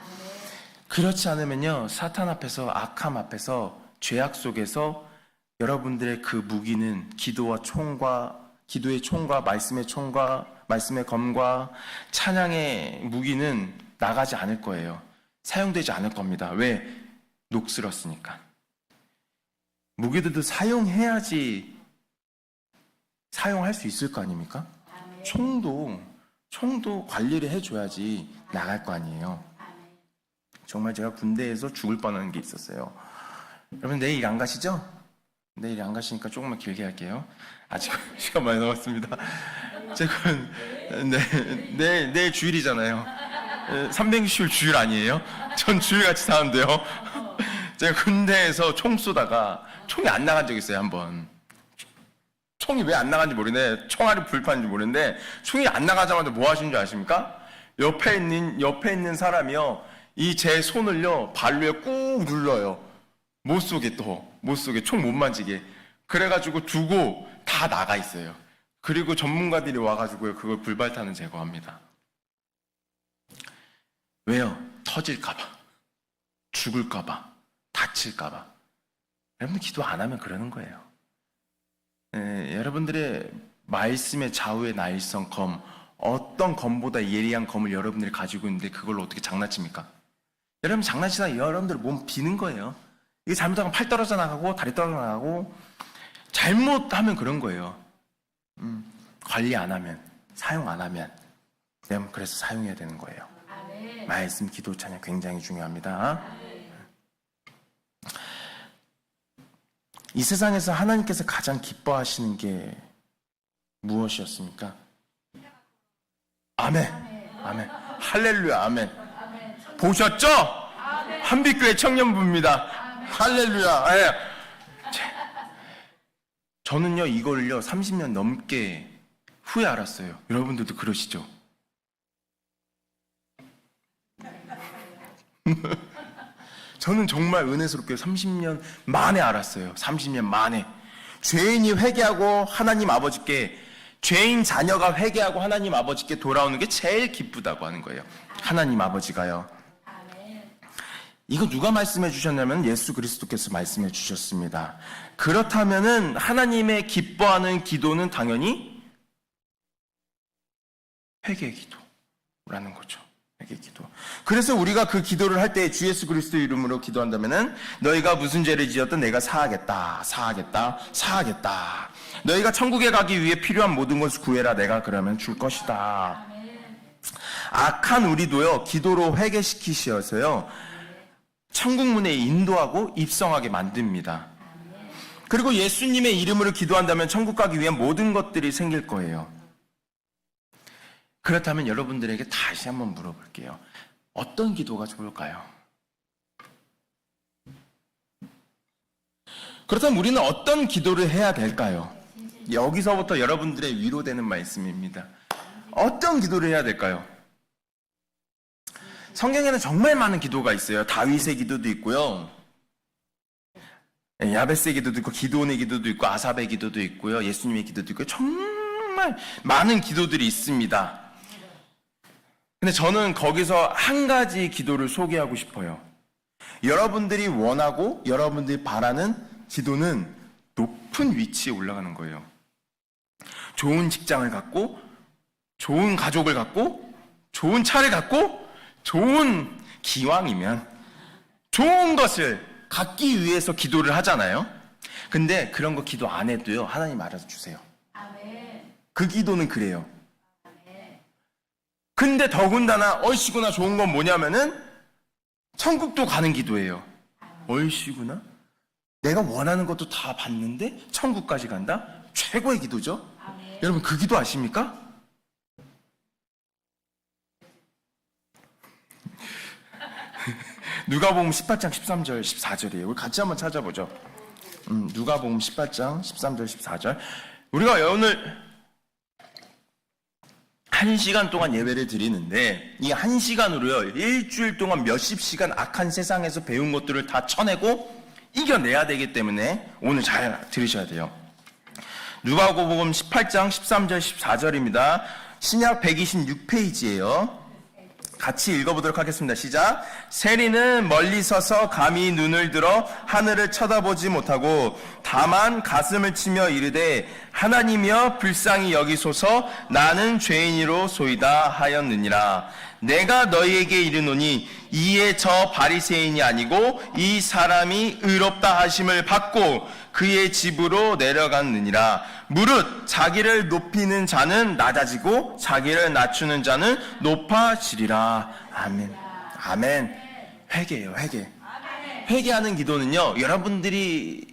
Speaker 1: 그렇지 않으면요, 사탄 앞에서, 악함 앞에서, 죄악 속에서 여러분들의 그 무기는 기도의 총과 말씀의 총과 말씀의 검과 찬양의 무기는 나가지 않을 거예요. 사용되지 않을 겁니다. 왜? 녹슬었으니까. 무기들도 사용해야지 사용할 수 있을 거 아닙니까? 총도 관리를 해줘야지 나갈 거 아니에요. 정말 제가 군대에서 죽을 뻔한 게 있었어요. 여러분, 내일 일 안 가시죠? 내일 안 가시니까 조금만 길게 할게요. 아직 시간 많이 남았습니다. 제가 내일 주일이잖아요. 360일 주일 아니에요? 전 주일같이 사는데요. 제가 군대에서 총 쏘다가 총이 안 나간 적이 있어요, 한번. 총이 왜 안 나간지 모르는데, 총알이 불판인지 모르는데, 총이 안 나가자마자 뭐 하시는 줄 아십니까? 옆에 있는 사람이요, 이 제 손을요, 발로 꾹 눌러요. 못 쏘게, 총 못 만지게. 그래가지고 두고 다 나가 있어요. 그리고 전문가들이 와가지고요, 그걸 불발탄을 제거합니다. 왜요? 터질까봐, 죽을까봐, 다칠까봐. 여러분, 기도 안 하면 그러는 거예요. 여러분들의 말씀의 좌우의 나일성 검, 어떤 검보다 예리한 검을 여러분들이 가지고 있는데 그걸로 어떻게 장난칩니까? 여러분, 장난치다 여러분들 몸 비는 거예요. 이게 잘못하면 팔 떨어져 나가고 다리 떨어져 나가고, 잘못하면 그런 거예요. 관리 안 하면 사용 안 하면 여러분 그래서 사용해야 되는 거예요.
Speaker 2: 아멘.
Speaker 1: 말씀, 기도, 찬양 굉장히 중요합니다. 이 세상에서 하나님께서 가장 기뻐하시는 게 무엇이었습니까? 아멘. 아멘. 할렐루야. 아멘. 보셨죠? 한빛교회 청년부입니다. 할렐루야. 예. 저는요 이거를요 30년 넘게 후에 알았어요. 여러분들도 그러시죠? 저는 정말 은혜스럽게 30년 만에 알았어요. 30년 만에. 죄인이 회개하고 하나님 아버지께, 죄인 자녀가 회개하고 하나님 아버지께 돌아오는 게 제일 기쁘다고 하는 거예요. 하나님 아버지가요. 이거 누가 말씀해 주셨냐면 예수 그리스도께서 말씀해 주셨습니다. 그렇다면은 하나님의 기뻐하는 기도는 당연히 회개의 기도라는 거죠. 회개 기도. 그래서 우리가 그 기도를 할 때 주 예수 그리스도 이름으로 기도한다면은 너희가 무슨 죄를 지었든 내가 사하겠다. 너희가 천국에 가기 위해 필요한 모든 것을 구해라. 내가 그러면 줄 것이다. 악한 우리도요 기도로 회개시키셔서요 천국 문에 인도하고 입성하게 만듭니다. 그리고 예수님의 이름으로 기도한다면 천국 가기 위한 모든 것들이 생길 거예요. 그렇다면 여러분들에게 다시 한번 물어볼게요. 어떤 기도가 좋을까요? 그렇다면 우리는 어떤 기도를 해야 될까요? 여기서부터 여러분들의 위로되는 말씀입니다. 어떤 기도를 해야 될까요? 성경에는 정말 많은 기도가 있어요. 다윗의 기도도 있고요. 야베스의 기도도 있고, 기도원의 기도도 있고, 아삽의 기도도 있고요. 예수님의 기도도 있고, 정말 많은 기도들이 있습니다. 근데 저는 거기서 한 가지 기도를 소개하고 싶어요. 여러분들이 원하고 여러분들이 바라는 기도는 높은 위치에 올라가는 거예요. 좋은 직장을 갖고, 좋은 가족을 갖고, 좋은 차를 갖고, 좋은 기왕이면 좋은 것을 갖기 위해서 기도를 하잖아요. 근데 그런 거 기도 안 해도요 하나님 알아서 주세요. 그 기도는 그래요. 근데 더군다나 얼씨구나 좋은 건 뭐냐면은 천국도 가는 기도예요. 얼씨구나 내가 원하는 것도 다 받는데 천국까지 간다? 최고의 기도죠. 여러분 그 기도 아십니까? 누가복음 18장 13절 14절이에요. 우리 같이 한번 찾아보죠. 누가복음 18장 13절 14절. 우리가 오늘 1시간 동안 예배를 드리는데 이 1시간으로요 일주일 동안 몇십 시간 악한 세상에서 배운 것들을 다 쳐내고 이겨내야 되기 때문에 오늘 잘 들으셔야 돼요. 누가복음 18장 13절 14절입니다. 신약 126페이지예요. 같이 읽어보도록 하겠습니다. 시작. 세리는 멀리 서서 감히 눈을 들어 하늘을 쳐다보지 못하고 다만 가슴을 치며 이르되 하나님이여 불쌍히 여기소서 나는 죄인이로소이다 하였느니라. 내가 너희에게 이르노니 이에 저 바리새인이 아니고 이 사람이 의롭다 하심을 받고 그의 집으로 내려갔느니라. 무릇 자기를 높이는 자는 낮아지고 자기를 낮추는 자는 높아지리라. 아멘. 아멘. 회개예요. 회개. 회개하는 기도는요 여러분들이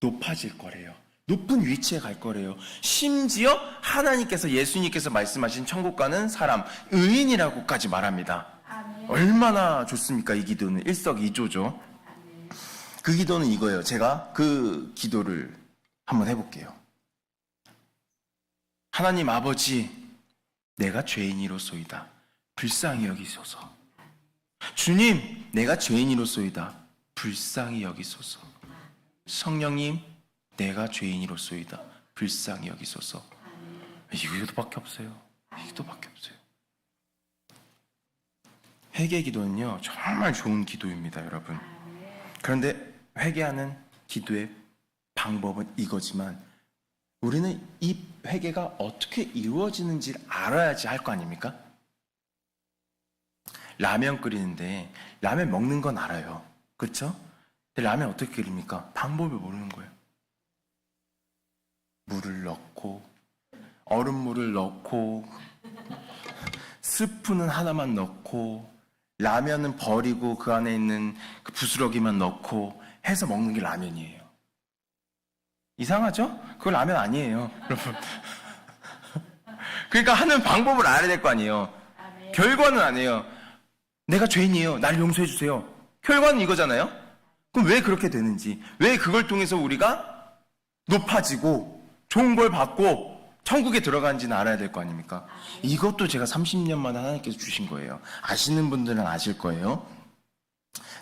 Speaker 1: 높아질 거래요. 높은 위치에 갈 거래요. 심지어 하나님께서 예수님께서 말씀하신 천국 가는 사람 의인이라고까지 말합니다. 얼마나 좋습니까? 이 기도는 일석이조죠. 그 기도는 이거예요. 제가 그 기도를 한번 해볼게요. 하나님 아버지, 내가 죄인이로소이다. 불쌍히 여기소서. 주님, 내가 죄인이로소이다. 불쌍히 여기소서. 성령님, 내가 죄인이로소이다. 불쌍히 여기소서. 이거밖에 없어요. 이거밖에 없어요. 회개 기도는요 정말 좋은 기도입니다, 여러분. 그런데 회개하는 기도의 방법은 이거지만 우리는 이 회개가 어떻게 이루어지는지를 알아야지 할 거 아닙니까? 라면 끓이는데 라면 먹는 건 알아요. 그렇죠? 근데 라면 어떻게 끓입니까? 방법을 모르는 거예요. 물을 넣고 얼음물을 넣고 스프는 하나만 넣고 라면은 버리고 그 안에 있는 그 부스러기만 넣고 해서 먹는 게 라면이에요. 이상하죠? 그거 라면 아니에요, 여러분. 그러니까 하는 방법을 알아야 될 거 아니에요.
Speaker 2: 아멘.
Speaker 1: 결과는 아니에요. 내가 죄인이에요. 날 용서해 주세요. 결과는 이거잖아요. 그럼 왜 그렇게 되는지, 왜 그걸 통해서 우리가 높아지고 좋은 걸 받고 천국에 들어가는지는 알아야 될 거 아닙니까? 이것도 제가 30년 만에 하나님께서 주신 거예요. 아시는 분들은 아실 거예요.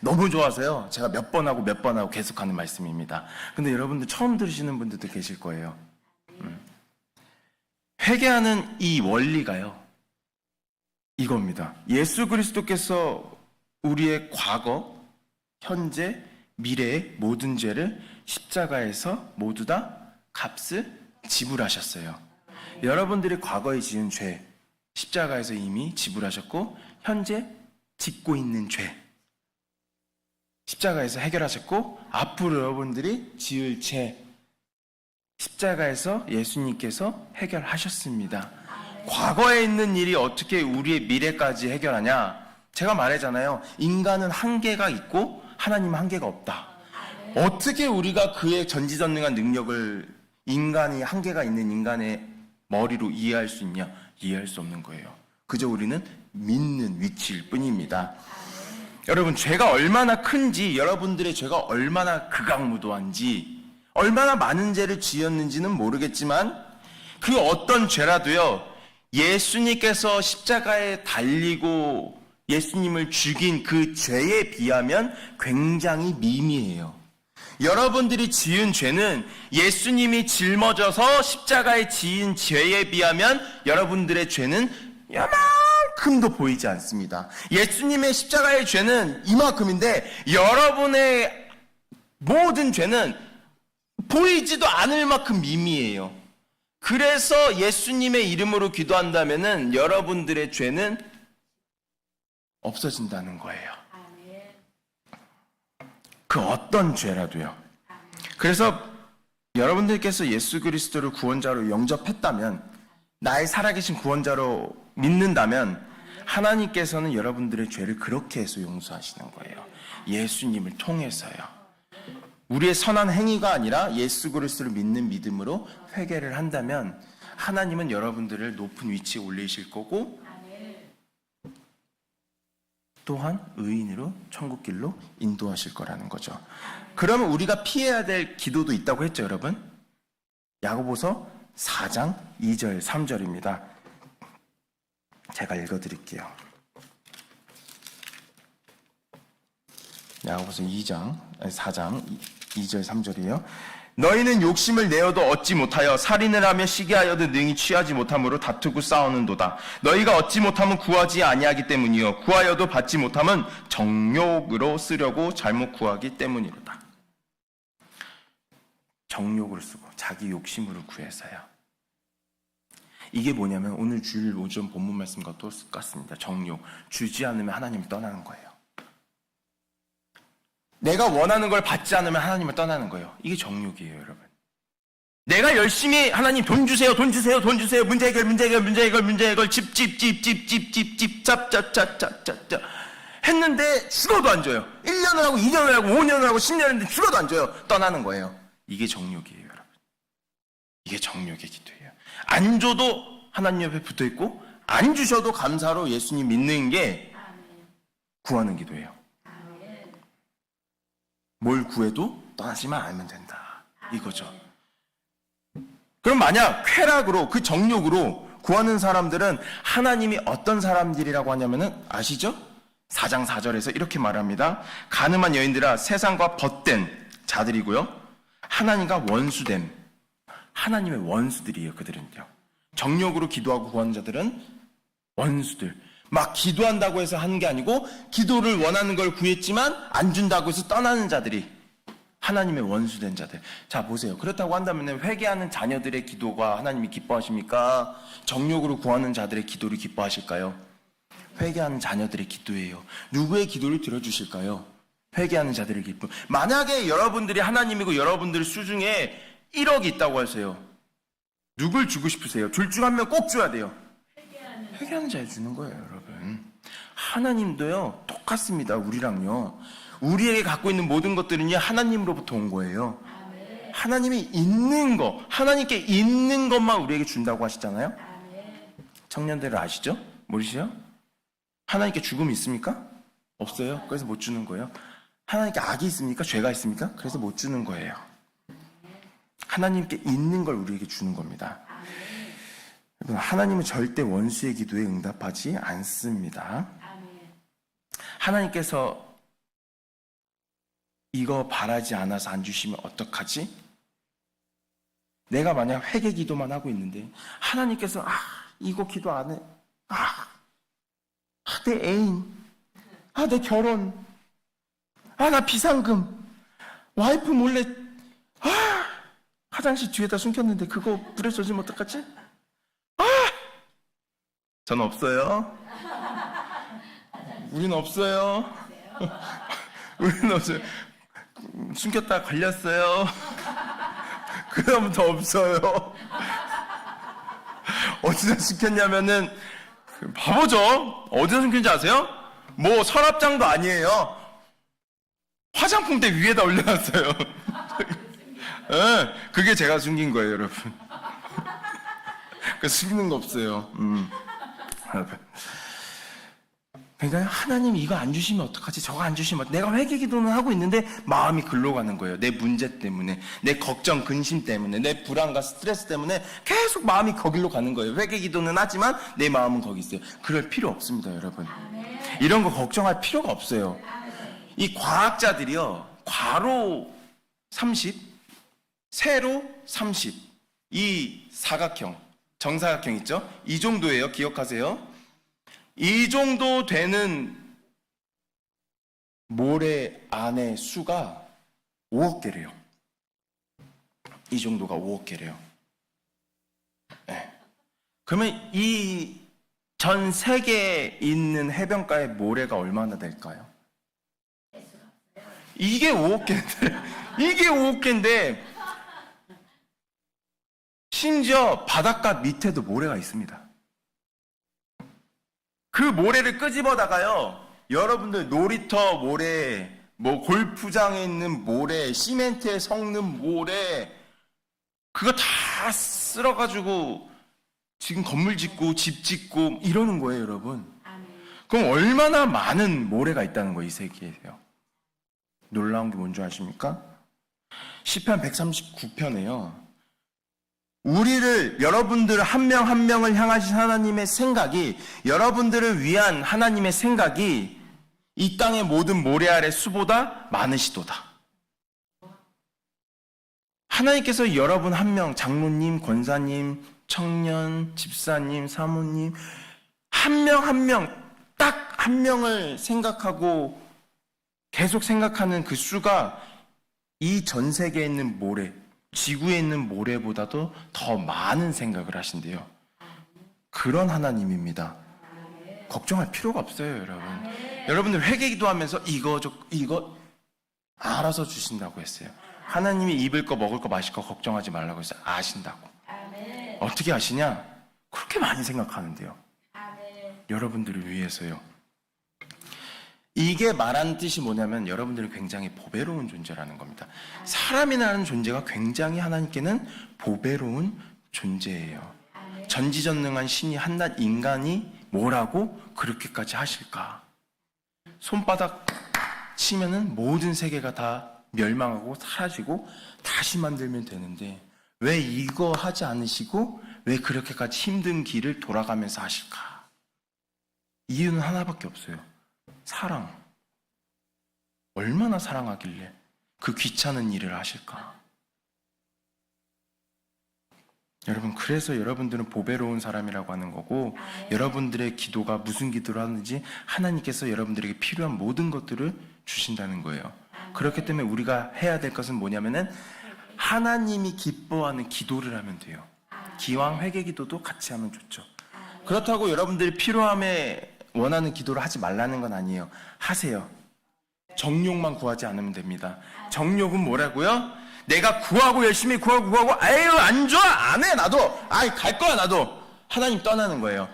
Speaker 1: 너무 좋아서요. 제가 몇 번 하고 계속하는 말씀입니다. 근데 여러분들 처음 들으시는 분들도 계실 거예요. 회개하는 이 원리가요, 이겁니다. 예수 그리스도께서 우리의 과거, 현재, 미래의 모든 죄를 십자가에서 모두 다 값을 지불하셨어요. 여러분들이 과거에 지은 죄, 십자가에서 이미 지불하셨고, 현재 짓고 있는 죄, 십자가에서 해결하셨고, 앞으로 여러분들이 지을 죄, 십자가에서 예수님께서 해결하셨습니다. 과거에 있는 일이 어떻게 우리의 미래까지 해결하냐? 제가 말했잖아요. 인간은 한계가 있고 하나님은 한계가 없다. 어떻게 우리가 그의 전지전능한 능력을 인간이 한계가 있는 인간의 머리로 이해할 수 있냐? 이해할 수 없는 거예요. 그저 우리는 믿는 위치일 뿐입니다. 여러분, 죄가 얼마나 큰지, 여러분들의 죄가 얼마나 극악무도한지, 얼마나 많은 죄를 지었는지는 모르겠지만 그 어떤 죄라도요, 예수님께서 십자가에 달리고 예수님을 죽인 그 죄에 비하면 굉장히 미미해요. 여러분들이 지은 죄는 예수님이 짊어져서 십자가에 지은 죄에 비하면 여러분들의 죄는 이만큼도 보이지 않습니다. 예수님의 십자가의 죄는 이만큼인데 여러분의 모든 죄는 보이지도 않을 만큼 미미해요. 그래서 예수님의 이름으로 기도한다면은 여러분들의 죄는 없어진다는 거예요.
Speaker 2: 아멘.
Speaker 1: 그 어떤 죄라도요. 그래서 여러분들께서 예수 그리스도를 구원자로 영접했다면, 나의 살아계신 구원자로 믿는다면 하나님께서는 여러분들의 죄를 그렇게 해서 용서하시는 거예요. 예수님을 통해서요. 우리의 선한 행위가 아니라 예수 그리스도를 믿는 믿음으로 회개를 한다면 하나님은 여러분들을 높은 위치에 올리실 거고, 또한 의인으로 천국길로 인도하실 거라는 거죠. 그러면 우리가 피해야 될 기도도 있다고 했죠, 여러분? 야고보서 4장 2절 3절입니다. 제가 읽어드릴게요. 야고보서 4장 2절 3절이에요. 너희는 욕심을 내어도 얻지 못하여 살인을 하며 시기하여도 능히 취하지 못함으로 다투고 싸우는도다. 너희가 얻지 못하면 구하지 아니하기 때문이요 구하여도 받지 못하면 정욕으로 쓰려고 잘못 구하기 때문이로다. 정욕으로 쓰고 자기 욕심으로 구해서요. 이게 뭐냐면 오늘 주일 오전 본문 말씀과 똑같습니다. 정욕. 주지 않으면 하나님을 떠나는 거예요. 내가 원하는 걸 받지 않으면 하나님을 떠나는 거예요. 이게 정욕이에요, 여러분. 내가 열심히 하나님 돈 주세요, 돈 주세요, 돈 주세요, 문제 해결, 문제 해결, 문제 해결, 문제 해결, 집 했는데 죽어도 안 줘요. 1년을 하고 2년을 하고 5년을 하고 10년을 했는데 죽어도 안 줘요. 떠나는 거예요. 이게 정욕이에요, 여러분. 이게 정욕의 기도예요. 안 줘도 하나님 옆에 붙어 있고 안 주셔도 감사로 예수님 믿는 게 구하는 기도예요. 뭘 구해도 떠나지만 않으면 된다. 이거죠. 그럼 만약 쾌락으로, 그 정욕으로 구하는 사람들은 하나님이 어떤 사람들이라고 하냐면은 아시죠? 4장 4절에서 이렇게 말합니다. 가늠한 여인들아 세상과 벗된 자들이고요. 하나님과 원수됨. 하나님의 원수들이에요, 그들은요. 정욕으로 기도하고 구하는 자들은 원수들. 막 기도한다고 해서 하는 게 아니고 기도를 원하는 걸 구했지만 안 준다고 해서 떠나는 자들이 하나님의 원수된 자들. 자, 보세요. 그렇다고 한다면 회개하는 자녀들의 기도가 하나님이 기뻐하십니까? 정욕으로 구하는 자들의 기도를 기뻐하실까요? 회개하는 자녀들의 기도예요. 누구의 기도를 들어주실까요? 회개하는 자들의 기쁨. 만약에 여러분들이 하나님이고 여러분들 수중에 1억이 있다고 하세요. 누굴 주고 싶으세요? 둘 중 한 명 꼭 줘야 돼요. 회개하는 자에 주는 거예요, 여러분. 하나님도요, 똑같습니다. 우리랑요. 우리에게 갖고 있는 모든 것들은요, 하나님으로부터 온 거예요. 하나님이 있는 거, 하나님께 있는 것만 우리에게 준다고 하시잖아요. 청년들을 아시죠? 모르시죠? 하나님께 죽음이 있습니까? 없어요. 그래서 못 주는 거예요. 하나님께 악이 있습니까? 죄가 있습니까? 그래서 못 주는 거예요. 하나님께 있는 걸 우리에게 주는 겁니다. 여러분, 하나님은 절대 원수의 기도에 응답하지 않습니다. 하나님께서 이거 바라지 않아서 안 주시면 어떡하지? 내가 만약 회개 기도만 하고 있는데 하나님께서 이거 기도 안 해. 내 애인, 내 결혼, 나 비상금, 와이프 몰래 화장실 뒤에다 숨겼는데 그거 불에 젖으면 어떡하지? 전 없어요. 우린 없어요. 우리는 없어요. 숨겼다 걸렸어요. 그 다음부터 없어요. 어디다 숨겼냐면은 바보죠. 어디다 숨겼는지 아세요? 뭐 서랍장도 아니에요. 화장품대 위에다 올려놨어요. 네, 그게 제가 숨긴 거예요, 여러분. 그 숨기는 거 없어요. 그러니까 하나님 이거 안 주시면 어떡하지? 저거 안 주시면 내가 회개 기도는 하고 있는데 마음이 글로 가는 거예요. 내 문제 때문에, 내 걱정, 근심 때문에, 내 불안과 스트레스 때문에 계속 마음이 거기로 가는 거예요. 회개 기도는 하지만 내 마음은 거기 있어요. 그럴 필요 없습니다, 여러분. 이런 거 걱정할 필요가 없어요. 이 과학자들이요, 괄호 30, 세로 30, 이 사각형, 정사각형 있죠? 이 정도예요. 기억하세요. 이 정도 되는 모래 안의 수가 5억 개래요. 이 정도가 5억 개래요. 네. 그러면 이 전 세계에 있는 해변가의 모래가 얼마나 될까요? 이게 5억 개인데, 이게 5억 개인데, 심지어 바닷가 밑에도 모래가 있습니다. 그 모래를 끄집어다가요, 여러분들 놀이터 모래, 뭐 골프장에 있는 모래, 시멘트에 섞는 모래, 그거 다 쓸어가지고 지금 건물 짓고 집 짓고 이러는 거예요, 여러분. 그럼 얼마나 많은 모래가 있다는 거예요, 이 세계에요. 놀라운 게 뭔지 아십니까? 시편 139편에요. 우리를, 여러분들 한 명 한 명을 향하신 하나님의 생각이, 여러분들을 위한 하나님의 생각이 이 땅의 모든 모래 아래 수보다 많으시도다. 하나님께서 여러분 한 명, 장로님, 권사님, 청년, 집사님, 사모님, 한 명 한 명, 딱 한 명을 생각하고 계속 생각하는 그 수가 이 전 세계에 있는 모래, 지구에 있는 모래보다도 더 많은 생각을 하신대요. 그런 하나님입니다. 걱정할 필요가 없어요, 여러분. 여러분들 회개 기도하면서 이거 알아서 주신다고 했어요. 하나님이 입을 거, 먹을 거, 마실 거 걱정하지 말라고 했어요. 아신다고. 어떻게 아시냐? 그렇게 많이 생각하는데요. 여러분들을 위해서요. 이게 말하는 뜻이 뭐냐면 여러분들은 굉장히 보배로운 존재라는 겁니다. 사람이라는 존재가 굉장히 하나님께는 보배로운 존재예요. 전지전능한 신이 한낱 인간이 뭐라고 그렇게까지 하실까? 손바닥 치면은 모든 세계가 다 멸망하고 사라지고 다시 만들면 되는데 왜 이거 하지 않으시고 왜 그렇게까지 힘든 길을 돌아가면서 하실까? 이유는 하나밖에 없어요. 사랑. 얼마나 사랑하길래 그 귀찮은 일을 하실까? 여러분, 그래서 여러분들은 보배로운 사람이라고 하는 거고, 여러분들의 기도가 무슨 기도를 하는지 하나님께서 여러분들에게 필요한 모든 것들을 주신다는 거예요. 그렇기 때문에 우리가 해야 될 것은 뭐냐면은 하나님이 기뻐하는 기도를 하면 돼요. 기왕 회개 기도도 같이 하면 좋죠. 그렇다고 여러분들이 필요함에 원하는 기도를 하지 말라는 건 아니에요. 하세요. 정욕만 구하지 않으면 됩니다. 정욕은 뭐라고요? 내가 구하고 열심히 구하고 아유 안 좋아 안 해 나도 아이 갈 거야 나도 하나님 떠나는 거예요.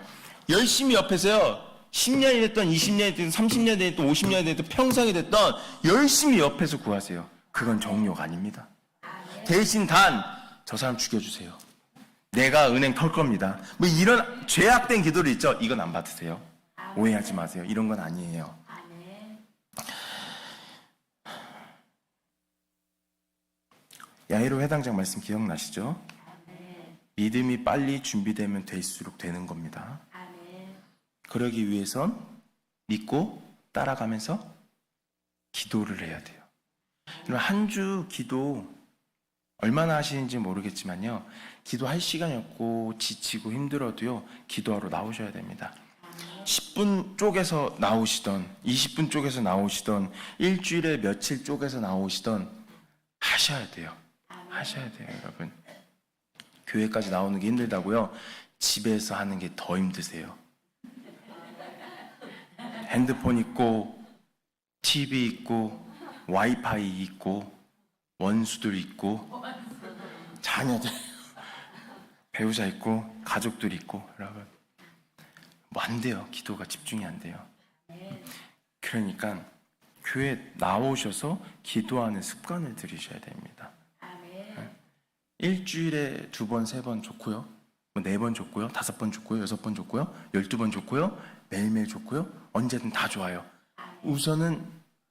Speaker 1: 열심히 옆에서요 10년이 됐던 20년이 됐던 30년이 됐던 50년이 됐던 평생이 됐던 열심히 옆에서 구하세요. 그건 정욕 아닙니다. 대신 단 저 사람 죽여주세요. 내가 은행 털 겁니다. 뭐 이런 죄악된 기도를 있죠. 이건 안 받으세요. 오해하지 마세요. 이런 건 아니에요.
Speaker 2: 아멘.
Speaker 1: 야이로 회당장 말씀 기억나시죠?
Speaker 2: 아멘.
Speaker 1: 믿음이 빨리 준비되면 될수록 되는 겁니다.
Speaker 2: 아멘.
Speaker 1: 그러기 위해선 믿고 따라가면서 기도를 해야 돼요. 한 주 기도 얼마나 하시는지 모르겠지만요. 기도할 시간이 없고 지치고 힘들어도요. 기도하러 나오셔야 됩니다. 10분 쪼개서 나오시던 20분 쪼개서 나오시던 일주일에 며칠 쪼개서 나오시던 하셔야 돼요. 하셔야 돼요, 여러분. 교회까지 나오는 게 힘들다고요? 집에서 하는 게 더 힘드세요. 핸드폰 있고 TV 있고 와이파이 있고 원수들 있고 자녀들 배우자 있고 가족들 있고 여러분 뭐 안 돼요. 기도가 집중이 안 돼요. 그러니까 교회 나오셔서 기도하는 습관을 들이셔야 됩니다.
Speaker 2: 아멘.
Speaker 1: 일주일에 2번, 3번 좋고요. 뭐 4번 좋고요. 5번 좋고요. 6번 좋고요. 12번 좋고요. 매일매일 좋고요. 언제든 다 좋아요. 우선은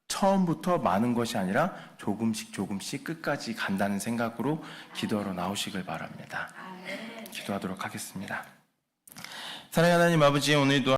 Speaker 1: 처음부터 많은 것이 아니라 조금씩 끝까지 간다는 생각으로 기도하러 나오시길 바랍니다. 기도하도록 하겠습니다. 사랑하는 하나님 아버지, 오늘도